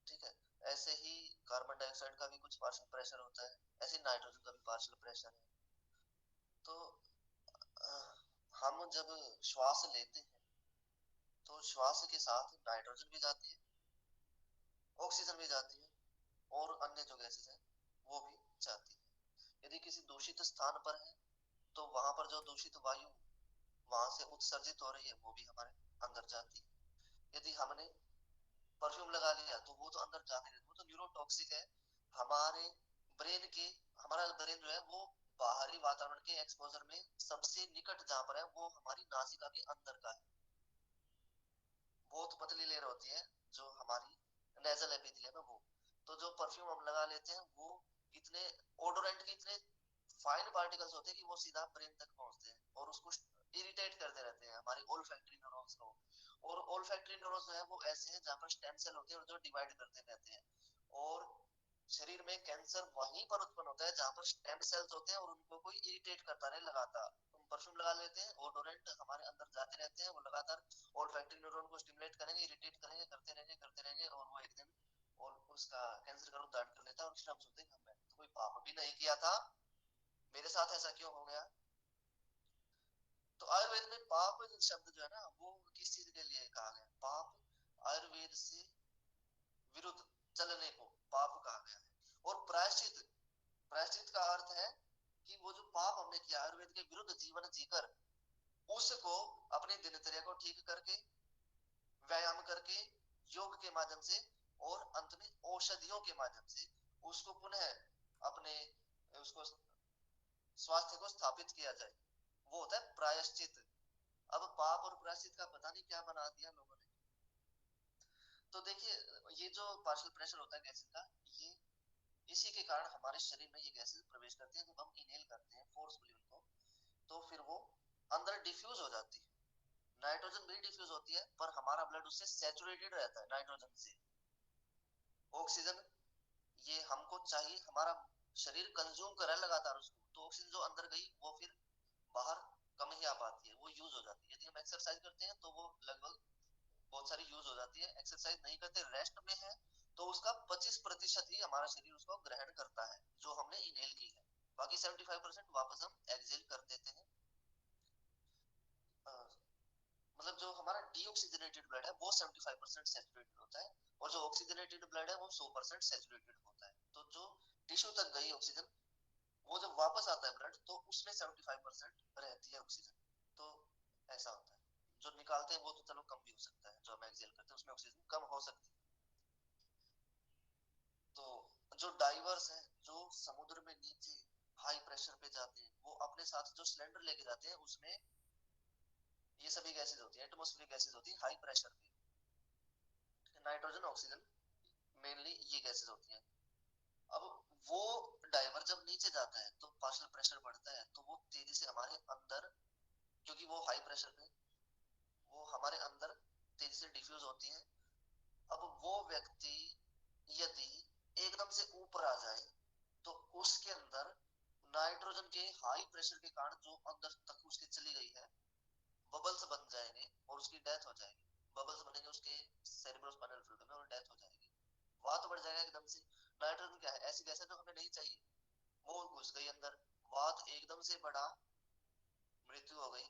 Speaker 1: ठीक है, ऐसे ही कार्बन डाइऑक्साइड का भी कुछ पार्शियल प्रेशर होता है, ऐसे नाइट्रोजन का भी पार्शियल प्रेशर है। तो हम जब श्वास लेते हैं तो श्वास के साथ नाइट्रोजन भी जाती है, ऑक्सीजन भी जाती है, और अन्य जो गैसेस हैं वो भी जाती है। यदि किसी दूषित स्थान पर है तो वहां पर जो दूषित वायु वहां से उत्सर्जित हो रही है वो भी हमारे अंदर जाती है। यदि हमने परफ्यूम लगा लिया तो वो तो अंदर जाने देते, वो तो न्यूरोटॉक्सिक है। हमारे ब्रेन के, हमारा ब्रेन जो है वो बाहरी वातावरण के एक्सपोजर में सबसे निकट जहां पर है वो हमारी नासिका के अंदर का है। बहुत पतली लेयर होती है जो हमारी नेजल एपिथेलियम है वो। तो जो परफ्यूम हम लगा लेते हैं वो इतने ओडोरेंट के इतने फाइन पार्टिकल्स होते हैं कि वो सीधा ब्रेन तक पहुंचते हैं और उसको इरिटेट करते रहते हैं हमारे ओल्फैक्टरी न्यूरॉन्स को। और ओल्फैक्टरी न्यूरॉन्स जो है वो ऐसे हैं जहां पर स्टेम सेल होते हैं और जो डिवाइड करते रहते हैं, और शरीर में कैंसर वहीं पर उत्पन्न होता है जहां पर स्टेम सेल्स होते हैं और उनको कोई इरिटेट करता रहे लगातार। हम परफ्यूम लगा लेते हैं, ओडोरेंट हमारे अंदर जाते रहते हैं, वो लगातार ओल्फैक्टरी न्यूरॉन को स्टिमुलेट करेंगे, इरिटेट करेंगे, करते रहेंगे और वो एक दिन और उसका कैंसर का रूप धारण कर लेता है और फिर हम सोचते हैं कि मैंने तो कोई पाप भी नहीं किया था, मेरे साथ ऐसा क्यों हो गया। तो आयुर्वेद में पाप शब्द जो है ना वो किस चीज के लिए कहा गया, पाप आयुर्वेद से विरुद्ध चलने को पाप कहा गया है। और प्रायश्चित, प्रायश्चित का अर्थ है कि वो जो पाप हमने किया आयुर्वेद के विरुद्ध जीवन जीकर उसको अपनी दिनचर्या को ठीक करके, व्यायाम करके, योग के माध्यम से और अंत में औषधियों के माध्यम से उसको पुनः अपने उसको स्वास्थ्य को स्थापित किया जाए, वो होता है प्रायश्चित। अब पाप और प्रायश्चित का पता नहीं क्या बना दिया लोगों ने। तो देखिए ये जो पार्शियल प्रेशर होता है गैसेस का, ये इसी के कारण हमारे शरीर में ये गैसेस प्रवेश करती हैं। जब हम इनहेल करते हैं फोर्सफुली उनको तो फिर वो अंदर डिफ्यूज हो जाती है। नाइट्रोजन भी डिफ्यूज होती है पर हमारा ब्लड उससे सैचुरेटेड रहता है नाइट्रोजन से। ऑक्सीजन ये हमको चाहिए, हमारा शरीर कंज्यूम कर रहा है लगातार उसको, तो ऑक्सीजन जो अंदर गई वो फिर बाहर कम ही आ पाती है, वो यूज हो जाती है। यदि हम एक्सरसाइज करते हैं तो वो लगभग बहुत सारी यूज हो जाती है। एक्सरसाइज नहीं करते रेस्ट में है तो उसका 25% ही हमारा शरीर उसको ग्रहण करता है जो हमने इनहेल की है, बाकी 75% वापस हम एक्सहेल कर देते हैं। मतलब जो हमारा डीऑक्सीजनेटेड ब्लड है वो 75% सैचुरेटेड होता है और जो ऑक्सीजनेटेड ब्लड है वो 100% सैचुरेटेड होता है। तो जो टिश्यू तक गई ऑक्सीजन वो जब वापस आता है ब्लड तो उसमें 75% रहती है ऑक्सीजन। तो ऐसा होता है। जो निकालते हैं वो तो चलो कम भी हो सकता है, जो हम एक्सहेल करते हैं उसमें ऑक्सीजन कम हो सकती है। तो जो डाइवर्स हैं जो समुद्र में नीचे हाई प्रेशर पे जाते हैं वो अपने साथ जो सिलेंडर लेके जाते हैं उसमें ये सभी गैसेज होती है, एटमॉस्फेरिक गैसेज होती है हाई प्रेशर पे, नाइट्रोजन ऑक्सीजन मेनली ये गैसेज होती हैं। अब वो डाइवर जब नीचे जाता है तो पार्शियल प्रेशर बढ़ता है तो वो तेजी से हमारे अंदर, क्योंकि वो हाई प्रेशर पे वो हमारे अंदर तेजी से डिफ्यूज होती है। अब वो व्यक्ति यदि एकदम से ऊपर आ जाए तो उसके अंदर नाइट्रोजन के हाई प्रेशर के कारण जो अंदर तक उसके चली गई है बबल्स बन जाएंगे और उसकी डेथ हो जाएगी। बबल्स बनेंगे उसके सेरेब्रोस्पाइनल फ्लूइड में और डेथ हो जाएगी। वात बढ़ जाएगा एकदम से। नाइट्रोजन क्या है, ऐसी गैस है जो हमें नहीं चाहिए, वो घुस गई अंदर, वात एकदम से बढ़ा, मृत्यु हो गई।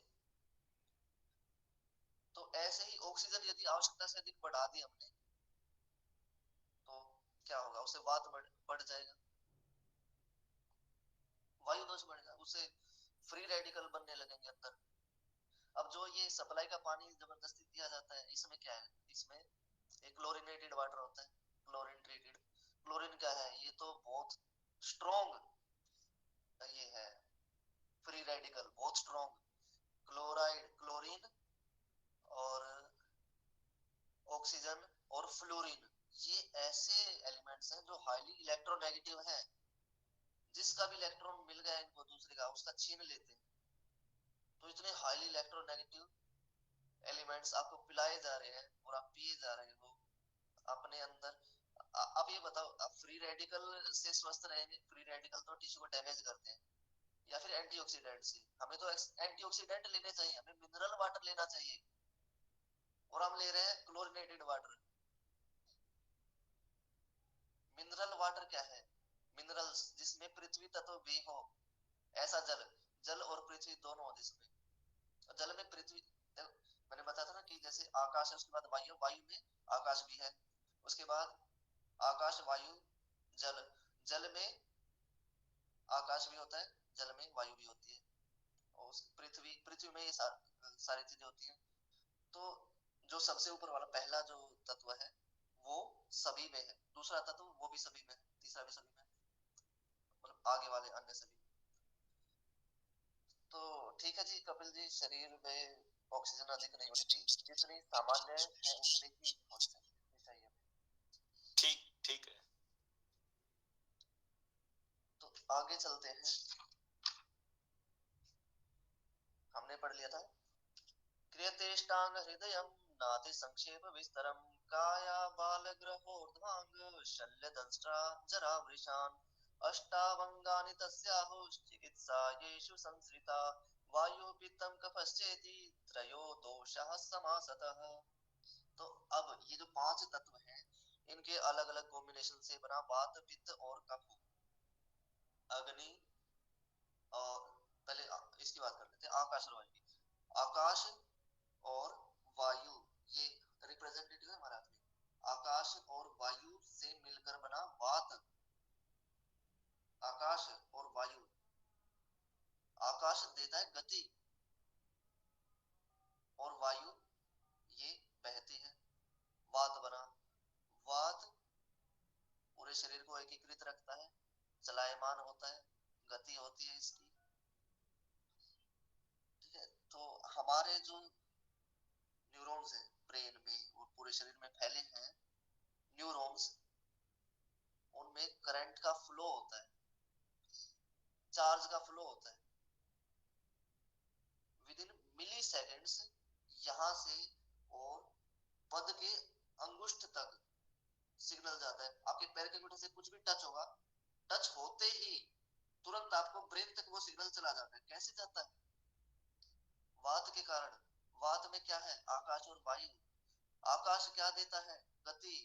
Speaker 1: तो ऐसे ही ऑक्सीजन यदि आवश्यकता से अधिक बढ़ा दी हमने तो क्या होगा, उससे वात बढ़ जाएगा, वायु दोष बढ़ेगा, उससे फ्री रेडिकल बनने लगेंगे अंदर। अब जो ये सप्लाई का पानी जबरदस्ती दिया जाता है इसमें क्या है, इसमें एक क्लोरीनेटेड वाटर होता है, क्लोरीन ट्रीटेड। क्लोरीन क्या है, ये तो बहुत स्ट्रॉन्ग ये है फ्री रेडिकल, बहुत स्ट्रॉन्ग। क्लोराइड, क्लोरीन और ऑक्सीजन और फ्लोरीन ये ऐसे एलिमेंट्स हैं जो हाईली इलेक्ट्रोनेगेटिव हैं। जिसका भी इलेक्ट्रॉन मिल गया इनको दूसरे का उसका छीन लेते हैं। तो इतने हाईली इलेक्ट्रोनेगेटिव एलिमेंट्स आपको पिलाए जा रहे हैं और आप पिए जा रहे हो अपने अंदर। अब ये बताओ, आप फ्री रेडिकल से स्वस्थ रहेंगे, फ्री रेडिकल तो टिश्यू को डैमेज करते हैं, या फिर एंटीऑक्सीडेंट से? हमें तो एंटीऑक्सीडेंट लेने चाहिए, हमें मिनरल वाटर लेना चाहिए और हम ले रहे हैं क्लोरीनेटेड वाटर। मिनरल वाटर क्या है, मिनरल्स जिसमें पृथ्वी तत्व भी हो, ऐसा जल, जल और पृथ्वी दोनों हो जिसमें। जल में पृथ्वी, मैंने बताया था ना कि जैसे आकाश है उसके बाद वायु, वायु में आकाश भी है, उसके बाद आकाश, वायु, जल, जल में आकाश भी होता है, जल में वायु भी होती है और पृथ्वी, पृथ्वी में ये सारी चीजें होती हैं। तो जो सबसे ऊपर वाला पहला जो तत्व है वो सभी में है, दूसरा तत्व वो भी सभी में है, तीसरा भी सभी में है, मतलब आगे वाले अन्य सभी। तो ठीक है जी कपिल जी, शरीर में ऑक्सीजन अधिक नहीं होनी चाहिए, जितनी सामान्य है उतनी ही होनी चाहिए।
Speaker 2: ठीक ठीक है।
Speaker 1: तो आगे चलते हैं, हमने पढ़ लिया था क्रियतेष्टांग हृदयम नाति संक्षेप विस्तरम काया बालग्रहोर्ध्वांग शल्यदंष्ट्रा जरावृषान् अष्टावंगानि तस्याहुश्चिकित्सायेषु संसृता वायु पित्तम कफश्चेति त्रयो दोषाः समासतः। तो अब ये जो पांच तत्व हैं इनके अलग अलग कॉम्बिनेशन से बना वात पित्त और कफ अग्नि। और पहले इसकी बात कर लेते हैं आकाश और वायु की। आकाश और वायु ये रिप्रेजेंटेटिव है हमारे हाथ में। आकाश और वायु से मिलकर बना वात। आकाश और वायु, आकाश देता है गति और वायु ये बहती है, वात बना। वात पूरे शरीर को एकीकृत रखता है, चलायमान होता है, गति होती है इसकी। ठीक है, तो हमारे जो न्यूरॉन्स हैं ब्रेन में और पूरे शरीर में फैले हैं न्यूरॉन्स, उनमें करंट का फ्लो होता है, चार्ज का फ्लो होता है। विद इन मिली सेकेंड्स यहां से और पद के अंगुष्ठ तक सिग्नल जाता है। आपके पैर के अंगूठे से कुछ भी टच होगा, टच होते ही तुरंत आपको ब्रेन तक वो सिग्नल चला जाता है। कैसे जाता है? वात के कारण। वात में क्या है? आकाश और वायु। आकाश क्या देता है? गति।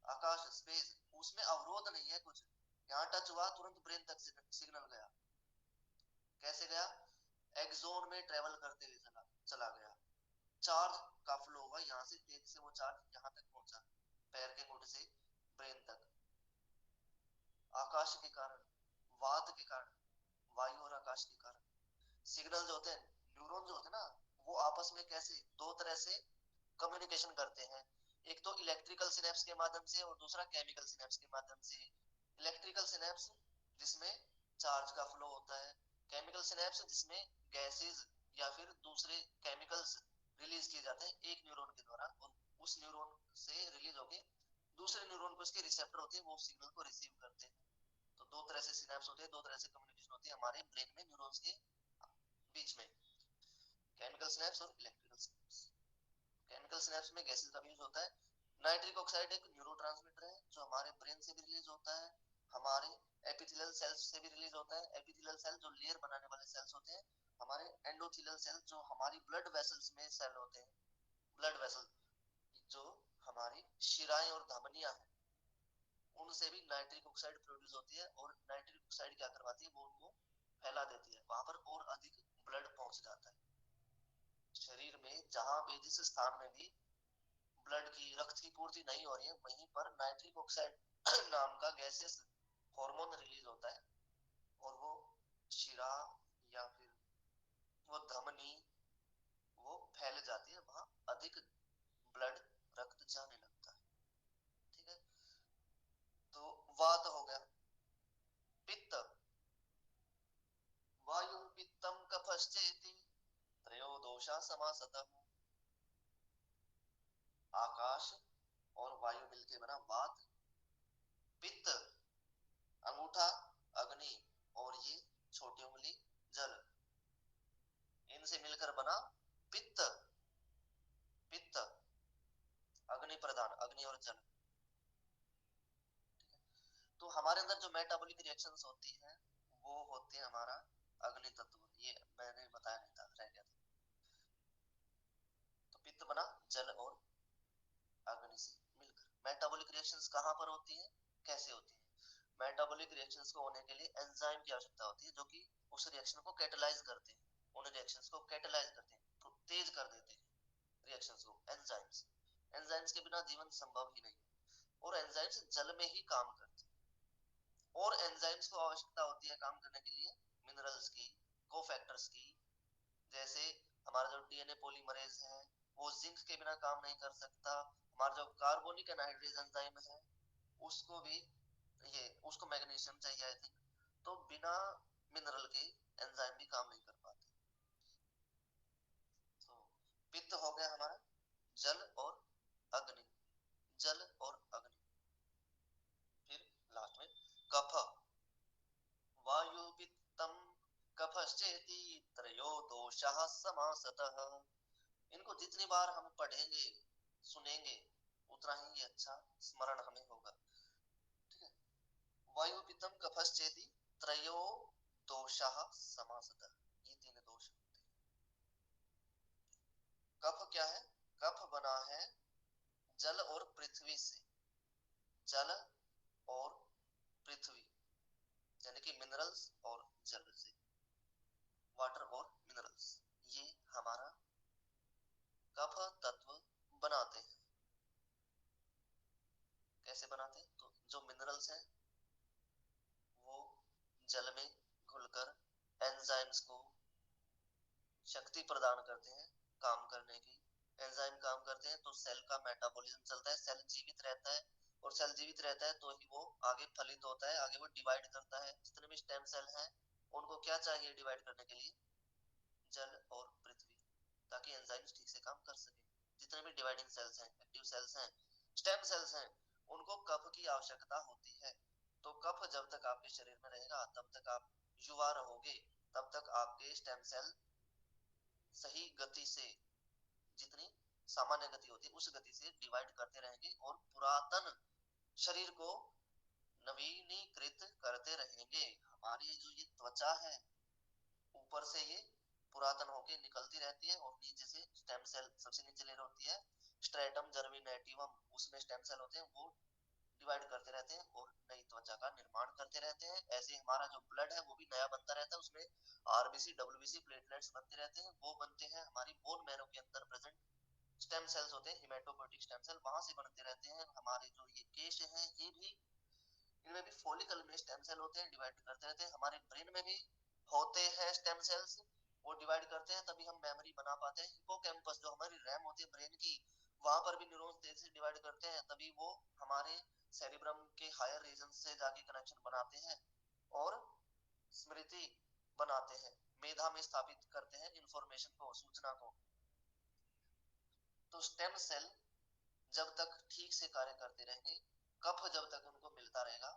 Speaker 1: आकाश स्पेस, उसमें अवरोध नहीं है कुछ, यहाँ टच हुआ तुरंत ब्रेन तक सिग्नल गया। कैसे गया? एक्सोन में ट्रेवल करते हुए चला गया। चार्ज का फ्लो हुआ, यहाँ से तेज से वो चार्ज यहाँ तक पहुंचा, पैर के अंगूठे से ब्रेन तक। आकाश के कारण, वात के कारण, वायु और आकाश के कारण सिग्नल जो होते हैं, न्यूरॉन जो होते हैं ना, वो आपस में कैसे दो तरह से कम्युनिकेशन करते हैं। एक तो इलेक्ट्रिकल सिनेप्स के माध्यम से और दूसरा केमिकल सिनेप्स के माध्यम से। इलेक्ट्रिकल सिनेप्स जिसमें चार्ज का फ्लो होता है, केमिकल सिनेप्स जिसमें गैसेस या फिर दूसरे केमिकल्स रिलीज किए जाते हैं एक न्यूरॉन के द्वारा, और उस न्यूरॉन से रिलीज होके दूसरे न्यूरॉन को उसके रिसेप्टर होते हैं, वो सिग्नल को रिसीव करते हैं। तो दो तरह से सिनेप्स होते हैं, दो तरह से कम्युनिकेशन होती है हमारे ब्रेन में न्यूरॉन्स के बीच में, केमिकल सिनेप्स और इलेक्ट्रिकल सिनेप्स। केमिकल सिनेप्स में गैसेस का यूज होता है। नाइट्रिक ऑक्साइड एक न्यूरोट्रांसमीटर है जो हमारे ब्रेन से भी रिलीज होता है, हमारे एपिथेलियल सेल्स से भी रिलीज होता है। एपिथेलियल सेल जो लेयर बनाने वाले सेल्स होते हैं, हमारे एंडोथेलियल सेल जो हमारी ब्लड वेसल्स में सेल होते हैं, ब्लड वेसल जो हमारी शिराएं और धमनियां हैं, उनसे भी नाइट्रिक ऑक्साइड प्रोड्यूस होती है। और नाइट्रिक ऑक्साइड क्या करवाती है? वो उनको फैला देती है, वहां पर और अधिक ब्लड पहुंच जाता है शरीर में। जहां भी जिस स्थान में भी ब्लड की, रक्त की पूर्ति नहीं हो रही है, वहीं पर नाइट्रिक ऑक्साइड नाम का गैसेस हार्मोन रिलीज होता है, और वो शिरा या फिर वो धमनी वो फैल जाती है, वहां अधिक ब्लड, रक्त जाने लगता है। ठीक है, तो वात हो गया। पित्त, वायु पित्तम कफश्चेति त्रयो दोषा समासतः। आकाश और वायु मिलके बना वात। पित्त अंगूठा अग्नि और ये छोटी उंगली जल, इनसे मिलकर बना पित्त। पित्त अग्नि प्रधान, अग्नि और जल। तो हमारे अंदर जो मेटाबॉलिक रिएक्शंस होती हैं वो होते हैं हमारा अग्नि तत्व। ये मैंने बताया नहीं था, रह गया था। तो पित्त बना जल और अग्नि से मिलकर। मेटाबॉलिक रिएक्शंस कहाँ पर होती है, कैसे होती है? मेटाबॉलिक रिएक्शंस को होने के लिए एंजाइम की आवश्यकता होती है, जो कि उस रिएक्शन को कैटेलाइज करते हैं, उन रिएक्शंस को कैटेलाइज करते हैं, तो तेज कर देते हैं रिएक्शंस को एंजाइम्स। एंजाइम्स के बिना जीवन संभव ही नहीं, और एंजाइम्स जल में ही काम करते हैं। और एंजाइम्स को आवश्यकता होती है काम करने के लिए मिनरल्स की, कोफैक्टर्स की। जैसे हमारा जो डीएनए पॉलीमरेज है वो जिंक के बिना काम नहीं कर सकता। हमारा जो कार्बोनिक एनहाइड्रेज एंजाइम है उसको भी ये उसको मैग्नीशियम चाहिए आई थिंक, तो बिना मिनरल के एंजाइम भी काम नहीं कर पाते। तो पित्त हो गया हमारा जल और अग्नि, जल और अग्नि। फिर लास्ट में कफ, वायु पित्तम कफश्चेति त्रयो दोषाः समासतः। इनको जितनी बार हम पढ़ेंगे सुनेंगे उतना ही ये अच्छा स्मरण हमें होगा। ठीक है। वायु पित्तम कफश्चेति त्रयो दोषाः समासतः, ये तीन दोष होते हैं। कफ क्या है? कफ बना है जल और पृथ्वी से, जल और पृथ्वी यानी कि मिनरल्स और जल से, वाटर और मिनरल्स, ये हमारा कफ तत्व बनाते हैं। कैसे बनाते हैं? तो जो मिनरल्स हैं वो जल में घुलकर एंजाइम्स को शक्ति प्रदान करते हैं काम करने की। एंजाइम काम करते हैं तो सेल का मेटाबॉलिज्म चलता है, सेल जीवित रहता है, और सेल जीवित रहता है तो ही वो आगे फलित होता है, आगे वो डिवाइड करता है। जितने भी स्टेम सेल हैं उनको क्या चाहिए डिवाइड करने के लिए? जल और पृथ्वी, ताकि एंजाइम्स ठीक से काम कर सके। जितने भी डिवाइडिंग सेल्स हैं, एक्टिव सेल्स हैं, स्टेम सेल्स हैं, उनको कफ की आवश्यकता होती है। तो कफ जब तक आपके शरीर में रहेगा तब तक आप युवा रहोगे, तब तक आपके स्टेम सेल सही गति से, जितनी सामान्य गति होती है उस गति से डिवाइड करते रहेंगे और पुरातन शरीर को नवीनीकृत करते रहेंगे। हमारी जो ये त्वचा है ऊपर से ये पुरातन होके निकलती रहती है, और नीचे से स्टेम सेल सबसे नीचे लेयर होती है स्ट्रेटम जर्मिनेटिवम, उसमें स्टेम सेल होते हैं, वो डिवाइड करते रहते हैं और नई त्वचा का निर्माण करते रहते हैं। ऐसे हमारा जो ब्लड है वो भी नया बनता रहता है, उसमें आरबीसी डब्ल्यूबीसी प्लेटलेट्स बनते रहते हैं, वो बनते हैं हमारी बोन मैरो के अंदर प्रेजेंट स्टेम सेल्स होते हैं, हिमेटोपोएटिक स्टेम सेल, वहां से बनते रहते हैं। हमारे जो ये केश हैं ये भी, इनमें भी फॉलिकल में स्टेम सेल होते हैं, डिवाइड करते रहते हैं। हमारे ब्रेन में भी होते हैं स्टेम सेल्स, वो डिवाइड करते हैं तभी हम मेमोरी बना पाते हैं। हिप्पोकैम्पस जो हमारी रैम होती है ब्रेन की, वहां पर भी न्यूरॉन्स तेज से डिवाइड करते हैं, तभी वो हमारे सेरिब्रम के हायर रीजन से जाके कनेक्शन बनाते हैं और स्मृति बनाते हैं, मेधा में स्थापित करते हैं इंफॉर्मेशन को, सूचना को। तो स्टेम सेल जब तक ठीक से कार्य करते रहेंगे, कफ जब तक उनको मिलता रहेगा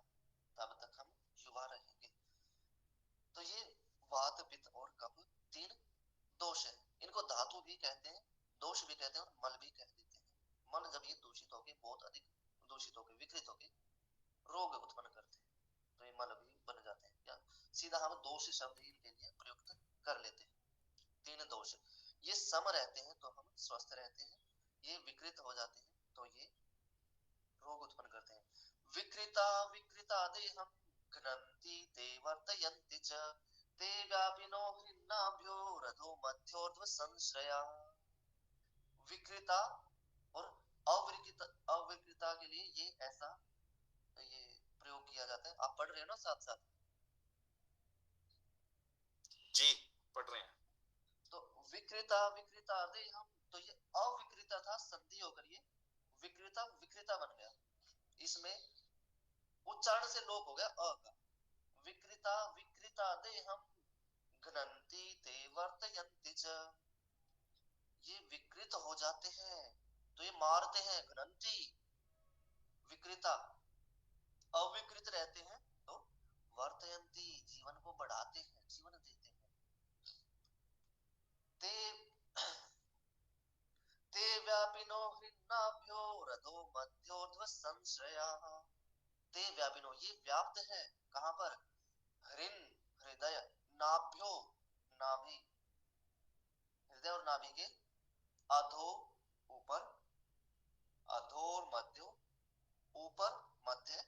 Speaker 1: तब तक हम युवा रहेंगे। तो ये वात पित्त और कफ तीन दोष है। इनको धातु भी कहते हैं, दोष भी कहते हैं और मल भी कह देते हैं। मल जब ये दूषित होके, बहुत अधिक दूषित होके, विकृत होके रोग उत्पन्न करते हैं तो ये मल भी बन जाते हैं, या सीधा हम दोष शब्द ही इनके लिए प्रयुक्त कर लेते हैं। तीन दोष, ये सम रहते हैं तो हम स्वस्थ रहते हैं, ये विकृत हो जाते हैं तो ये रोग उत्पन्न करते हैं। विकृता विकृता देहम घ्नन्ति ते वर्तयन्ति च, ते व्यापिनो ह्रिन्नाभ्यो रथो मध्योर्ध्व संश्रया। विकृता और अविकृता, अविकृता के लिए ये ऐसा ये प्रयोग किया जाता है। आप पढ़ रहे हो ना साथ साथ?
Speaker 2: जी पढ़ रहे हैं।
Speaker 1: तो विकृता विकृता देहम, तो ये अविकृता था, संधि होकर ये विकृता विकृता बन गया। इसमें उच्चारण से लोप हो गया अ का। विकृता विकृता देहम घ्नन्ति ते वर्तयन्ति च, ये विकृत हो जाते हैं तो ये मारते हैं। घ्नन्ति विकृता, अविकृत रहते हैं तो वर्तयन्ति जीवन को बढ़ाते हैं, जीवन देते हैं। ते ते व्यापिनो ह्रिन्नाभ्यो रथो मध्योर्ध्व संश्रयाः। ते व्यापिनो, ये व्याप्त है कहां पर? ह्रिन हृदय, नाभ्यो नाभि, हृदय और नाभि के अधो ऊपर, अधोर मध्यो ऊपर, मध्य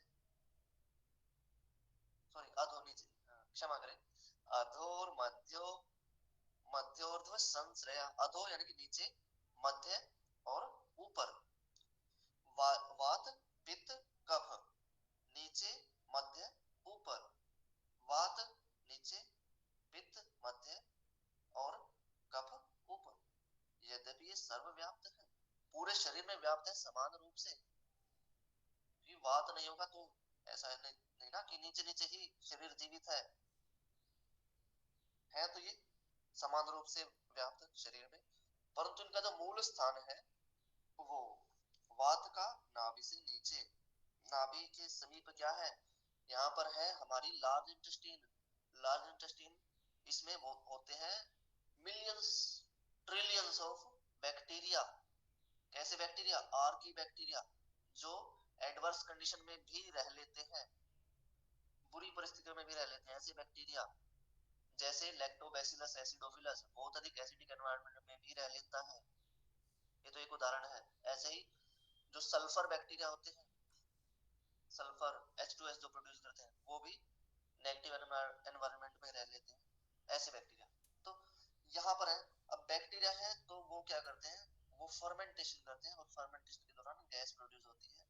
Speaker 1: सॉरी अधो नीचे, क्षमा करें, अधोर मध्यो मध्योर्ध्व संश्रया, अधो यानी कि नीचे, मध्य और ऊपर। वात पित्त कफ, नीचे मध्य ऊपर, वात नीचे, पित्त मध्य और कफ ऊपर। यद्यपि ये सर्वव्याप्त है, पूरे शरीर में व्याप्त है समान रूप से। ये वात नहीं होगा तो ऐसा नहीं ना कि नीचे नीचे ही शरीर जीवित है तो ये समान रूप से व्याप्त शरीर में, परंतु इनका जो मूल स्थान है वो वात का नाभि से नीचे, नाभि के समीप क्या है? यहाँ पर है हमारी लार्ज इंटेस्टाइन। लार्ज इंटेस्टाइन, इसमें होते हैं मिलियंस ट्रिलियंस ऑफ बैक्टीरिया, कैसे बैक्टीरिया? आर्की बैक्टीरिया, जो एडवर्स कंडीशन में भी रह लेते हैं, बुरी परिस्थितियों में भी रह लेते हैं, ऐसे बैक्टीरिया। जैसे लैक्टोबैसिलस एसिडोफिलस बहुत अधिक एसिडिक एनवायरनमेंट में भी रह लेता है, ये तो एक उदाहरण है। ऐसे ही जो सल्फर बैक्टीरिया होते हैं, सल्फर H2S जो प्रोड्यूस करते हैं, वो भी नेगेटिव एनवायरनमेंट में रह लेते हैं, ऐसे बैक्टीरिया। तो यहाँ पर है, अब बैक्टीरिया है तो वो क्या करते हैं, वो फर्मेंटेशन करते हैं, और फर्मेंटेशन के दौरान गैस प्रोड्यूस होती है,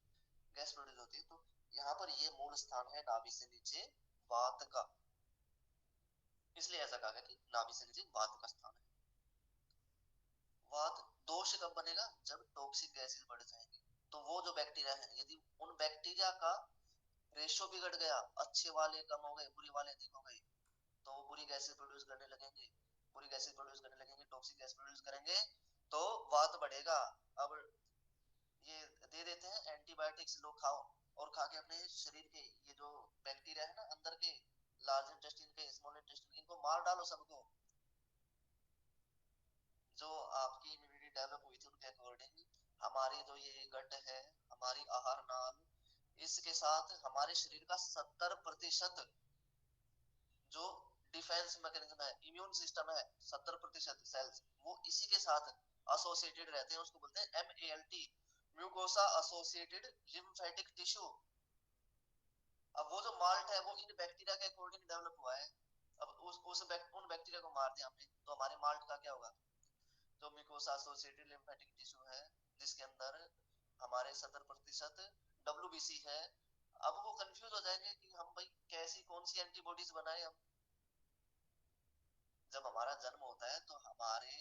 Speaker 1: गैस प्रोड्यूस होती है। तो यहाँ पर ये मूल स्थान है नाभि से नीचे वात का, इसलिए ऐसा कहा गया कि नाभि से नीचे वात का स्थान है। वात दोष कब बनेगा? जब टॉक्सिक गैसेस बढ़ जाएंगी। तो वो जो बैक्टीरिया है, यदि उन बैक्टीरिया का रेशो बिगड़ गया, अच्छे वाले कम हो गए, बुरे वाले अधिक हो गए, तो वो बुरी गैसेस प्रोड्यूस करने लगेंगे, बुरी गैसेस प्रोड्यूस करने लगेंगे, टॉक्सिक गैस प्रोड्यूस करेंगे, तो वात बढ़ेगा। अब ये दे देते हैं एंटीबायोटिक्स, लो खाओ, और खा के अपने शरीर के ये जो बैक्टीरिया है ना अंदर के, लार्ज इंटेस्टाइन के, स्मॉल इंटेस्टाइन, इनको मार डालो सबको। जो आपकी इम्यूनिटी डेवलप हुई थी उनके अकॉर्डिंग हमारी जो ये गट है, हमारी आहार नाल, इसके साथ हमारे शरीर का 70% जो डिफेंस मैकेनिज्म है, इम्यून सिस्टम है, 70% सेल्स वो इसी के साथ एसोसिएटेड रहते हैं। उसको बोलते हैं MALT, mucosa associated lymphatic tissue. अब वो जो माल्ट है वो इन बैक्टीरिया के अकॉर्डिंग डेवलप हुआ है। अब उन बैक्टीरिया को मार दिया हमने, तो हमारे माल्ट का क्या होगा? जो म्यूकोसा एसोसिएटेड लिम्फेटिक टिश्यू है, जिसके अंदर हमारे 70% WBC है। अब वो कंफ्यूज हो जाएंगे कि हम भाई कैसी कौन सी एंटीबॉडीज बनाए हम। जब हमारा जन्म होता है तो हमारे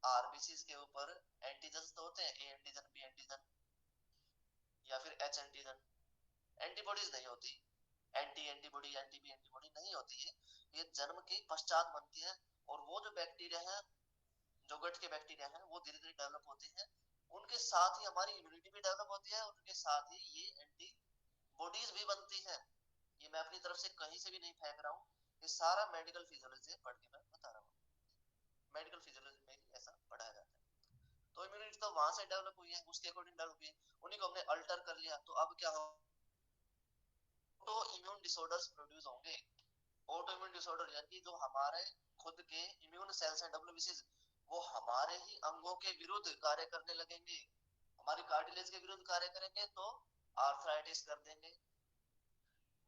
Speaker 1: आरबीसी के ऊपर एंटीजन तो होते हैं, ए एंटीजन, बी एंटीजन, या फिर एच एंटीजन। एंटीबॉडीज नहीं होती, anti antibody, anti B antibody नहीं होती है, ये जन्म के पश्चात बनती है। और वो जो बैक्टीरिया है, जो गट के बैक्टीरिया हैं, वो धीरे धीरे डेवलप होते हैं, उनके साथ ही हमारी इम्यूनिटी भी डेवलप होती है, उनके साथ ही ये एंटीबॉडीज भी बनती है। ये मैं अपनी तरफ से कहीं से भी नहीं फेंक रहा हूँ, ये सारा मेडिकल फिजियोलॉजी पढ़ के मैं बता रहा हूँ, मेडिकल फिजियोलॉजी में ही ऐसा पढ़ाया जाता है। तो इम्यूनिटी तो वहां से डेवलप हुई है, उसके अकॉर्डिंग डेवलप हुई है, उन्हीं को हमने अल्टर कर लिया। तो अब क्या हो, ऑटो इम्यून डिसऑर्डर्स प्रोड्यूस होंगे। ऑटो इम्यून डिसऑर्डर यानी जो हमारे खुद के इम्यून सेल्स हैं, WBC, वो हमारे ही अंगों के विरुद्ध कार्य करने लगेंगे। हमारी कार्टिलेज के विरुद्ध कार्य करेंगे तो आर्थराइटिस कर देंगे,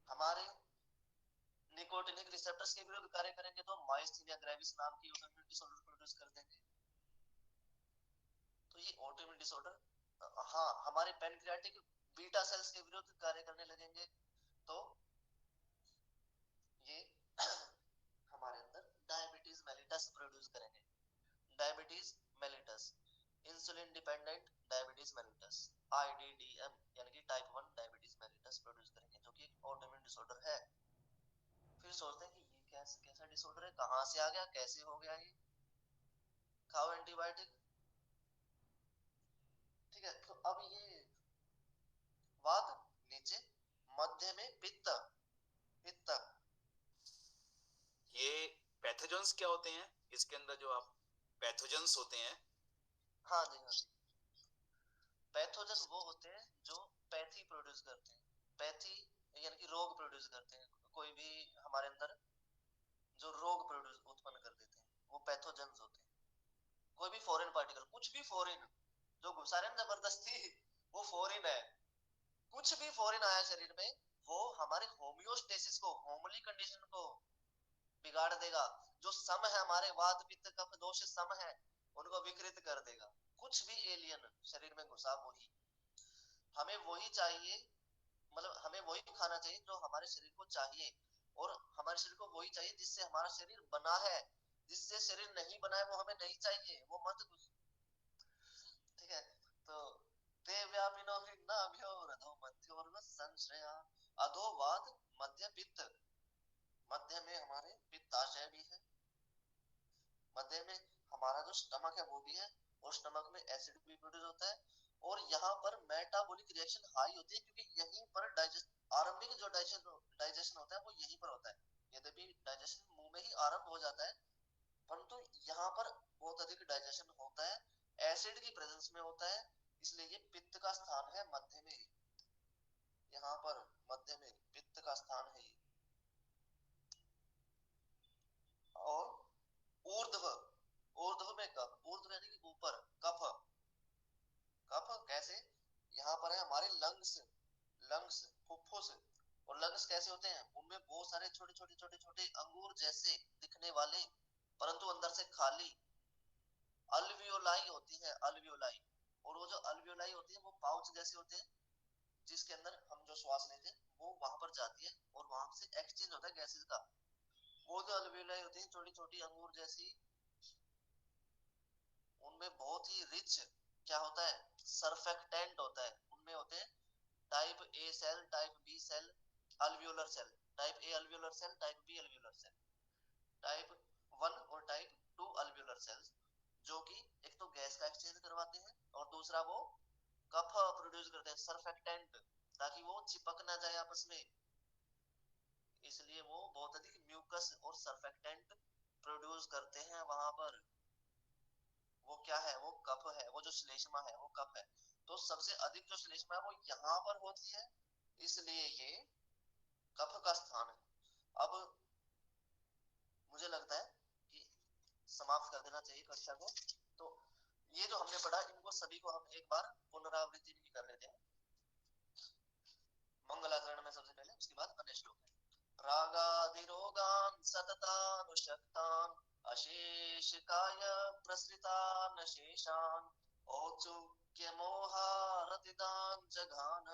Speaker 1: हमारे निकोटिनिक रिसेप्टर्स के विरुद्ध कार्य करेंगे तो माइस्थीनिया ग्रेविस नाम की ऑटोइम्यून डिसऑर्डर प्रोड्यूस कर देंगे। तो ये ऑटोइम्यून डिसऑर्डर, हाँ, हमारे पैनक्रियाटिक बीटा सेल्स के विरुद्ध कार्य करने लगेंगे, तो ये हमारे अंदर डायबिटीज मेलिटस प्रोड्यूस करेंगे। Diabetes mellitus, insulin dependent diabetes mellitus, IDDM यानी कि टाइप 1 डायबिटीज मेलिटस प्रोड्यूस करेंगे, जो कि ऑटोइम्यून डिसऑर्डर है। फिर सोचते हैं कि ये कैसा डिसऑर्डर है, कहां से आ गया, कैसे हो गया ये, खाओ एंटीबायोटिक। ठीक है, तो अब ये वात नीचे, मध्य में पित्त, पित्त।
Speaker 2: ये पैथोजेंस क्या होते हैं इसके अंदर, जो आप पैथोजेंस होते हैं?
Speaker 1: हाँ जी, हाँ जी। पैथोजन वो होते हैं जो पैथी प्रोड्यूस करते हैं, पैथी यानी कि रोग प्रोड्यूस करते हैं। कोई भी हमारे अंदर जो रोग प्रोड्यूस उत्पन्न कर देते हैं, वो पैथोजेंस होते हैं। कोई भी फॉरेन पार्टिकल, कुछ भी फॉरेन जो घुसा रहे हैं जबरदस्ती, वो फॉरेन है। कुछ भी फॉरेन आया शरीर में, वो हमारे होम्योस्टेसिस को, होमली कंडीशन को बिगाड़ देगा। जो सम है, हमारे वात पित्त कफ दोष सम है, उनको विकृत कर देगा। कुछ भी एलियन शरीर में घुसा, वही हमें वही चाहिए, मतलब हमें वही खाना चाहिए जो हमारे शरीर को चाहिए, और हमारे शरीर को वही चाहिए जिससे हमारा शरीर बना है। जिससे शरीर नहीं बना है वो हमें नहीं चाहिए, वो मत घुस। ठीक है, तो ते व्यापिनो नाभ्यो रधो मध्योर्न संश्रया अधोवाद मध्य पित्त। मध्य में हमारे पित्ताशय भी है, मध्य में हमारा जो स्टमक है वो भी है, और स्टमक में एसिड भी प्रोड्यूस होता है। और यहाँ पर मेटाबॉलिक रिएक्शन हाई होती है, क्योंकि यहीं पर डाइजेस्ट, आरंभिक जो डाइजेशन होता है वो यहीं पर होता है। यद्यपि डाइजेशन मुंह में ही आरंभ हो जाता है, परंतु यहाँ पर बहुत अधिक डाइजेशन होता है, एसिड की प्रेजेंस में होता है, इसलिए ये पित्त का स्थान है मध्य में, यहाँ पर मध्य में पित्त का स्थान है ये। और ऊर्ध्व, ऊर्ध्व में कफ, ऊर्ध्व यानी कि ऊपर, कफ, कफ कैसे, यहाँ पर है हमारे लंग्स, लंग्स फुफ्फुस। और लंग्स कैसे होते हैं, उनमें बहुत सारे छोटे छोटे छोटे छोटे अंगूर जैसे दिखने वाले परंतु अंदर से खाली अल्वियोलाई होती है, अल्वियोलाई। और वो जो अल्वियोलाई होती है वो पाउच जैसे होते हैं, जिसके अंदर हम जो श्वास लेते हैं वो वहां पर जाती है और वहां से एक्सचेंज होता है गैसेस का। वो जो अल्वियोलाई होती है छोटी छोटी अंगूर जैसी, उनमें बहुत ही रिच क्या होता है, सरफेक्टेंट होता है। उनमें होते हैं type A cell, type B cell, alveolar cell, type A alveolar cell, type B alveolar cell, type 1 और टाइप 2 अल्वियोलर सेल्स, जो कि एक तो गैस का एक्सचेंज करवाते हैं और दूसरा वो कफ प्रोड्यूस करते हैं, सरफेक्टेंट, ताकि वो चिपक ना जाए आपस में। इसलिए वो बहुत अधिक म्यूकस और सरफेक्टेंट प्रोड्यूस करते हैं वहां पर। वो क्या है, वो कफ है, वो जो श्लेष्मा है वो कफ है। तो सबसे अधिक जो श्लेष्मा है वो यहाँ पर होती है, इसलिए ये कफ का स्थान है। अब मुझे लगता है कि समाप्त कर देना चाहिए कक्षा को। तो ये जो हमने पढ़ा इनको सभी को हम एक बार पुनरावृत्ति भी कर लेते हैं। मंगलाचरण में सबसे पहले, उसके बाद अन्य श्लोक है। रागादिरोगान सततानुशक्तान अशेष काय प्रसृतान शेषान औत्सुक्य मोहारतिदान जघान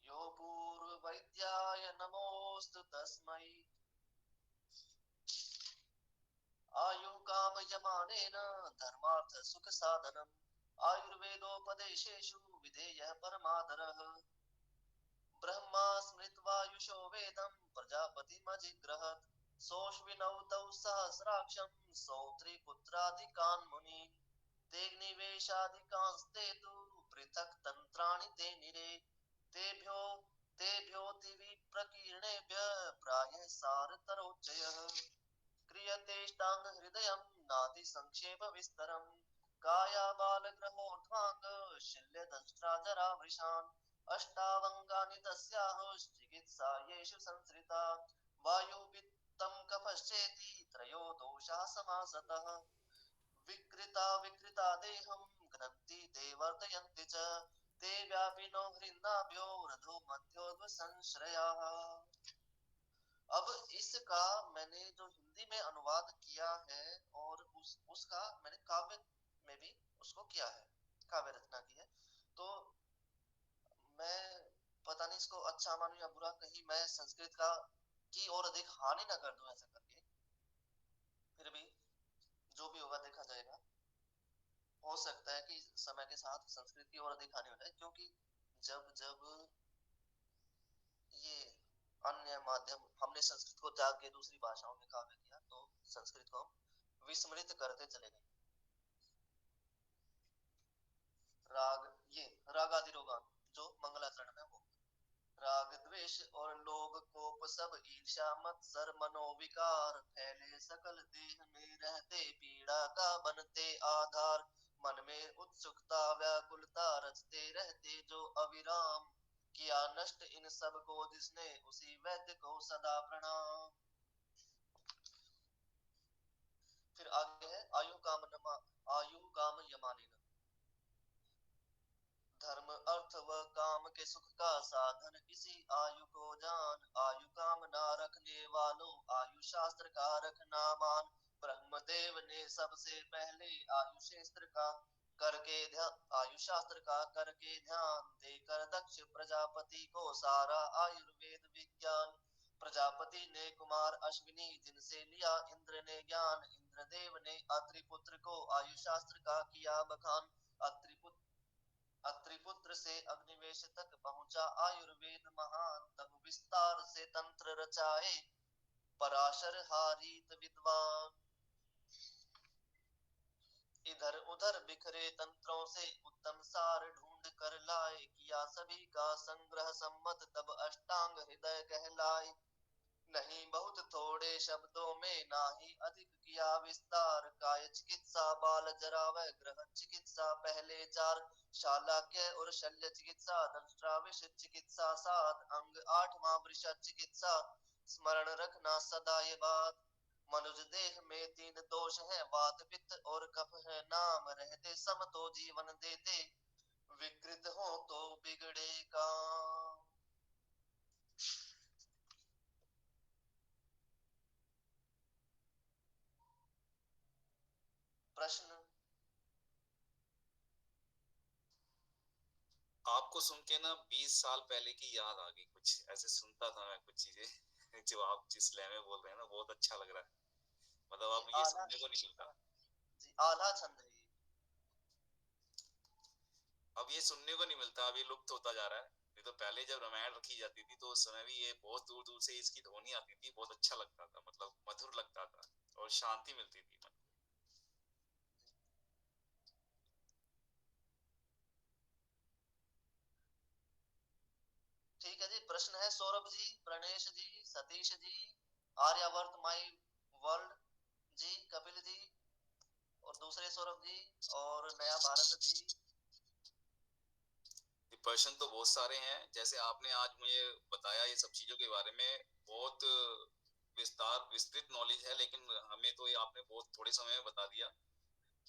Speaker 1: यो पूर्व वैद्याय नमोस्तु तस्मै। आयु काम यमानेन धर्मार्थ सुख साधनम आयुर्वेदोपदेशेषु विधेयः परमादरः। ब्रह्मा स्मृत्वायुषो वेदं प्रजापतिमजिग्रहत् सोऽश्विनौ तौ सहस्राक्षं सौत्रिपुत्रादिकान् मुनीन् तेऽग्निवेशादिकांस्ते तु पृथक् तन्त्राणि ते निरे तेभ्यो तेभ्योऽतिविप्रकीर्णेभ्यः प्रायः सारतरोच्चयः क्रियतेष्टांग हृदयं नाति संक्षेप विस्तरम् कायाबालग्रहोर्ध्वाङ्ग शिल्यदंष्ट्राजरा वृषान् अष्टावङ्गानि तस्याः चिकित्सा येषु संसृता वायुपित्तं कफश्चेति त्रयो दोषाः समासतः विकृता विकृता देहं घ्नन्ति ते वर्धयन्ति च ते व्यापिनो हृन्नाभ्यो रधो मध्योर्ध्व संश्रयाः। अब इसका मैंने जो हिंदी में अनुवाद किया है और उसका मैंने काव्य में भी उसको किया है, काव्य रचना की है। तो मैं पता नहीं इसको अच्छा मानूं या बुरा, कहीं मैं संस्कृत का की और अधिक हानि ना कर दूं ऐसा करके। फिर भी जो भी होगा देखा जाएगा। हो सकता है कि समय के साथ संस्कृत की और अधिक हानि हो जाए, क्योंकि जब जब ये अन्य माध्यम हमने संस्कृत को त्याग के दूसरी भाषाओं में काव्य किया तो संस्कृत को हम विस्मृत करते चले गए। राग, ये रागादिरोगान जो मंगलाचरण में वो राग द्वेष और लोभ कोप सब ईर्ष्या मत्सर मनोविकार फैले सकल देह में रहते पीड़ा का बनते आधार मन में उत्सुकता व्याकुलता रचते रहते जो अविराम किया नष्ट इन सब को जिसने उसी वैद्य को सदा प्रणाम। फिर आगे है आयु काम यमाने धर्म अर्थ व काम के सुख का साधन इसी आयु को जान आयु काम ना रखने वालों आयु शास्त्र का रखना मान ब्रह्मदेव ने सबसे पहले आयु शास्त्र का करके ध्यान आयु शास्त्र का करके ध्यान देकर दक्ष प्रजापति को सारा आयुर्वेद विज्ञान प्रजापति ने कुमार अश्विनी जिनसे लिया इंद्र ने ज्ञान इंद्रदेव ने अत्रिपुत्र को आयु शास्त्र का किया बखान अत्रिपुत्र से अग्निवेश तक पहुंचा आयुर्वेद महान तब विस्तार से तंत्र रचाए पराशर हारीत विद्वान इधर उधर बिखरे तंत्रों से उत्तम सार ढूंढ कर लाए किया सभी का संग्रह सम्मत तब अष्टांग हृदय कहलाए। नहीं बहुत थोड़े शब्दों में ना ही अधिक किया विस्तार, काय चिकित्सा बाल जरावै ग्रह चिकित्सा पहले चार, शालाक्य और शल्य चिकित्सा दंष्ट्राविष चिकित्सा सात, अंग आठवां वृषा चिकित्सा, स्मरण रखना सदा ये बात, मनुज देह में तीन दोष है, वात पित्त और कफ है, नाम रहते सम तो जीवन देते, विकृत हो तो बिगड़ेगा। प्रश्न?
Speaker 2: आपको सुन के ना 20 साल पहले की याद आ गई, कुछ ऐसे सुनता था मैं कुछ चीजें जो आप जिस लय में बोल रहे हैं ना, बहुत अच्छा लग रहा है। मतलब
Speaker 1: जी
Speaker 2: अब ये
Speaker 1: आला,
Speaker 2: सुनने को नहीं मिलता।
Speaker 1: जी आला छंद है ये।
Speaker 2: अब ये सुनने को नहीं मिलता, अब ये लुप्त होता जा रहा है। नहीं तो पहले जब रामायण रखी जाती थी तो उस समय भी ये बहुत दूर दूर से इसकी ध्वनि आती थी, बहुत अच्छा लगता था, मतलब मधुर लगता था और शांति मिलती थी मन
Speaker 1: ठीक है जी, प्रश्न है सौरभ जी, प्रणेश जी, सतीश जी, आर्यावर्त माई वर्ल्ड जी, कपिल जी और दूसरे सौरभ जी और नया भारत जी।
Speaker 2: को। प्रश्न तो बहुत सारे हैं, जैसे आपने आज मुझे बताया ये सब चीजों के बारे में, बहुत विस्तृत नॉलेज है, लेकिन हमें तो ये आपने बहुत थोड़े समय में बता दिया।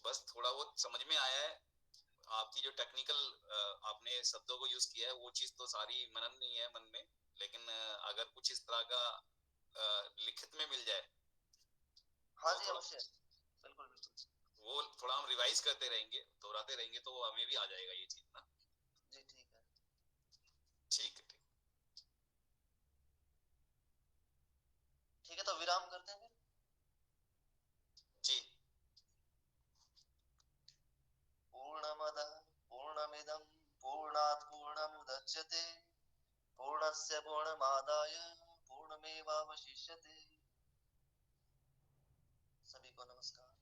Speaker 2: बस थोड़ा बहुत समझ में आया है। आपकी जो टेक्निकल आपने शब्दों को यूज किया है वो चीज तो सारी मनन नहीं है मन में, लेकिन अगर कुछ इस तरह का लिखित में मिल जाए
Speaker 1: हाँ
Speaker 2: तो
Speaker 1: जी
Speaker 2: थोड़ा
Speaker 1: अवश्य, बिल्कुल बिल्कुल।
Speaker 2: वो थोड़ा हम रिवाइज करते रहेंगे, दोहराते रहेंगे, तो हमें भी आ जाएगा ये चीज ना।
Speaker 1: जी ठीक है।
Speaker 2: ठीक है, ठीक।
Speaker 1: ठीक है तो विराम करते हैं फिर।
Speaker 2: जी।
Speaker 1: पूर्णमदः पूर्णमिदं पूर्णात् पूर्णमुदच्यते, पूर्णस्य पूर्णमादाय पूर्णमेवावशिष्यते। सभी को नमस्कार।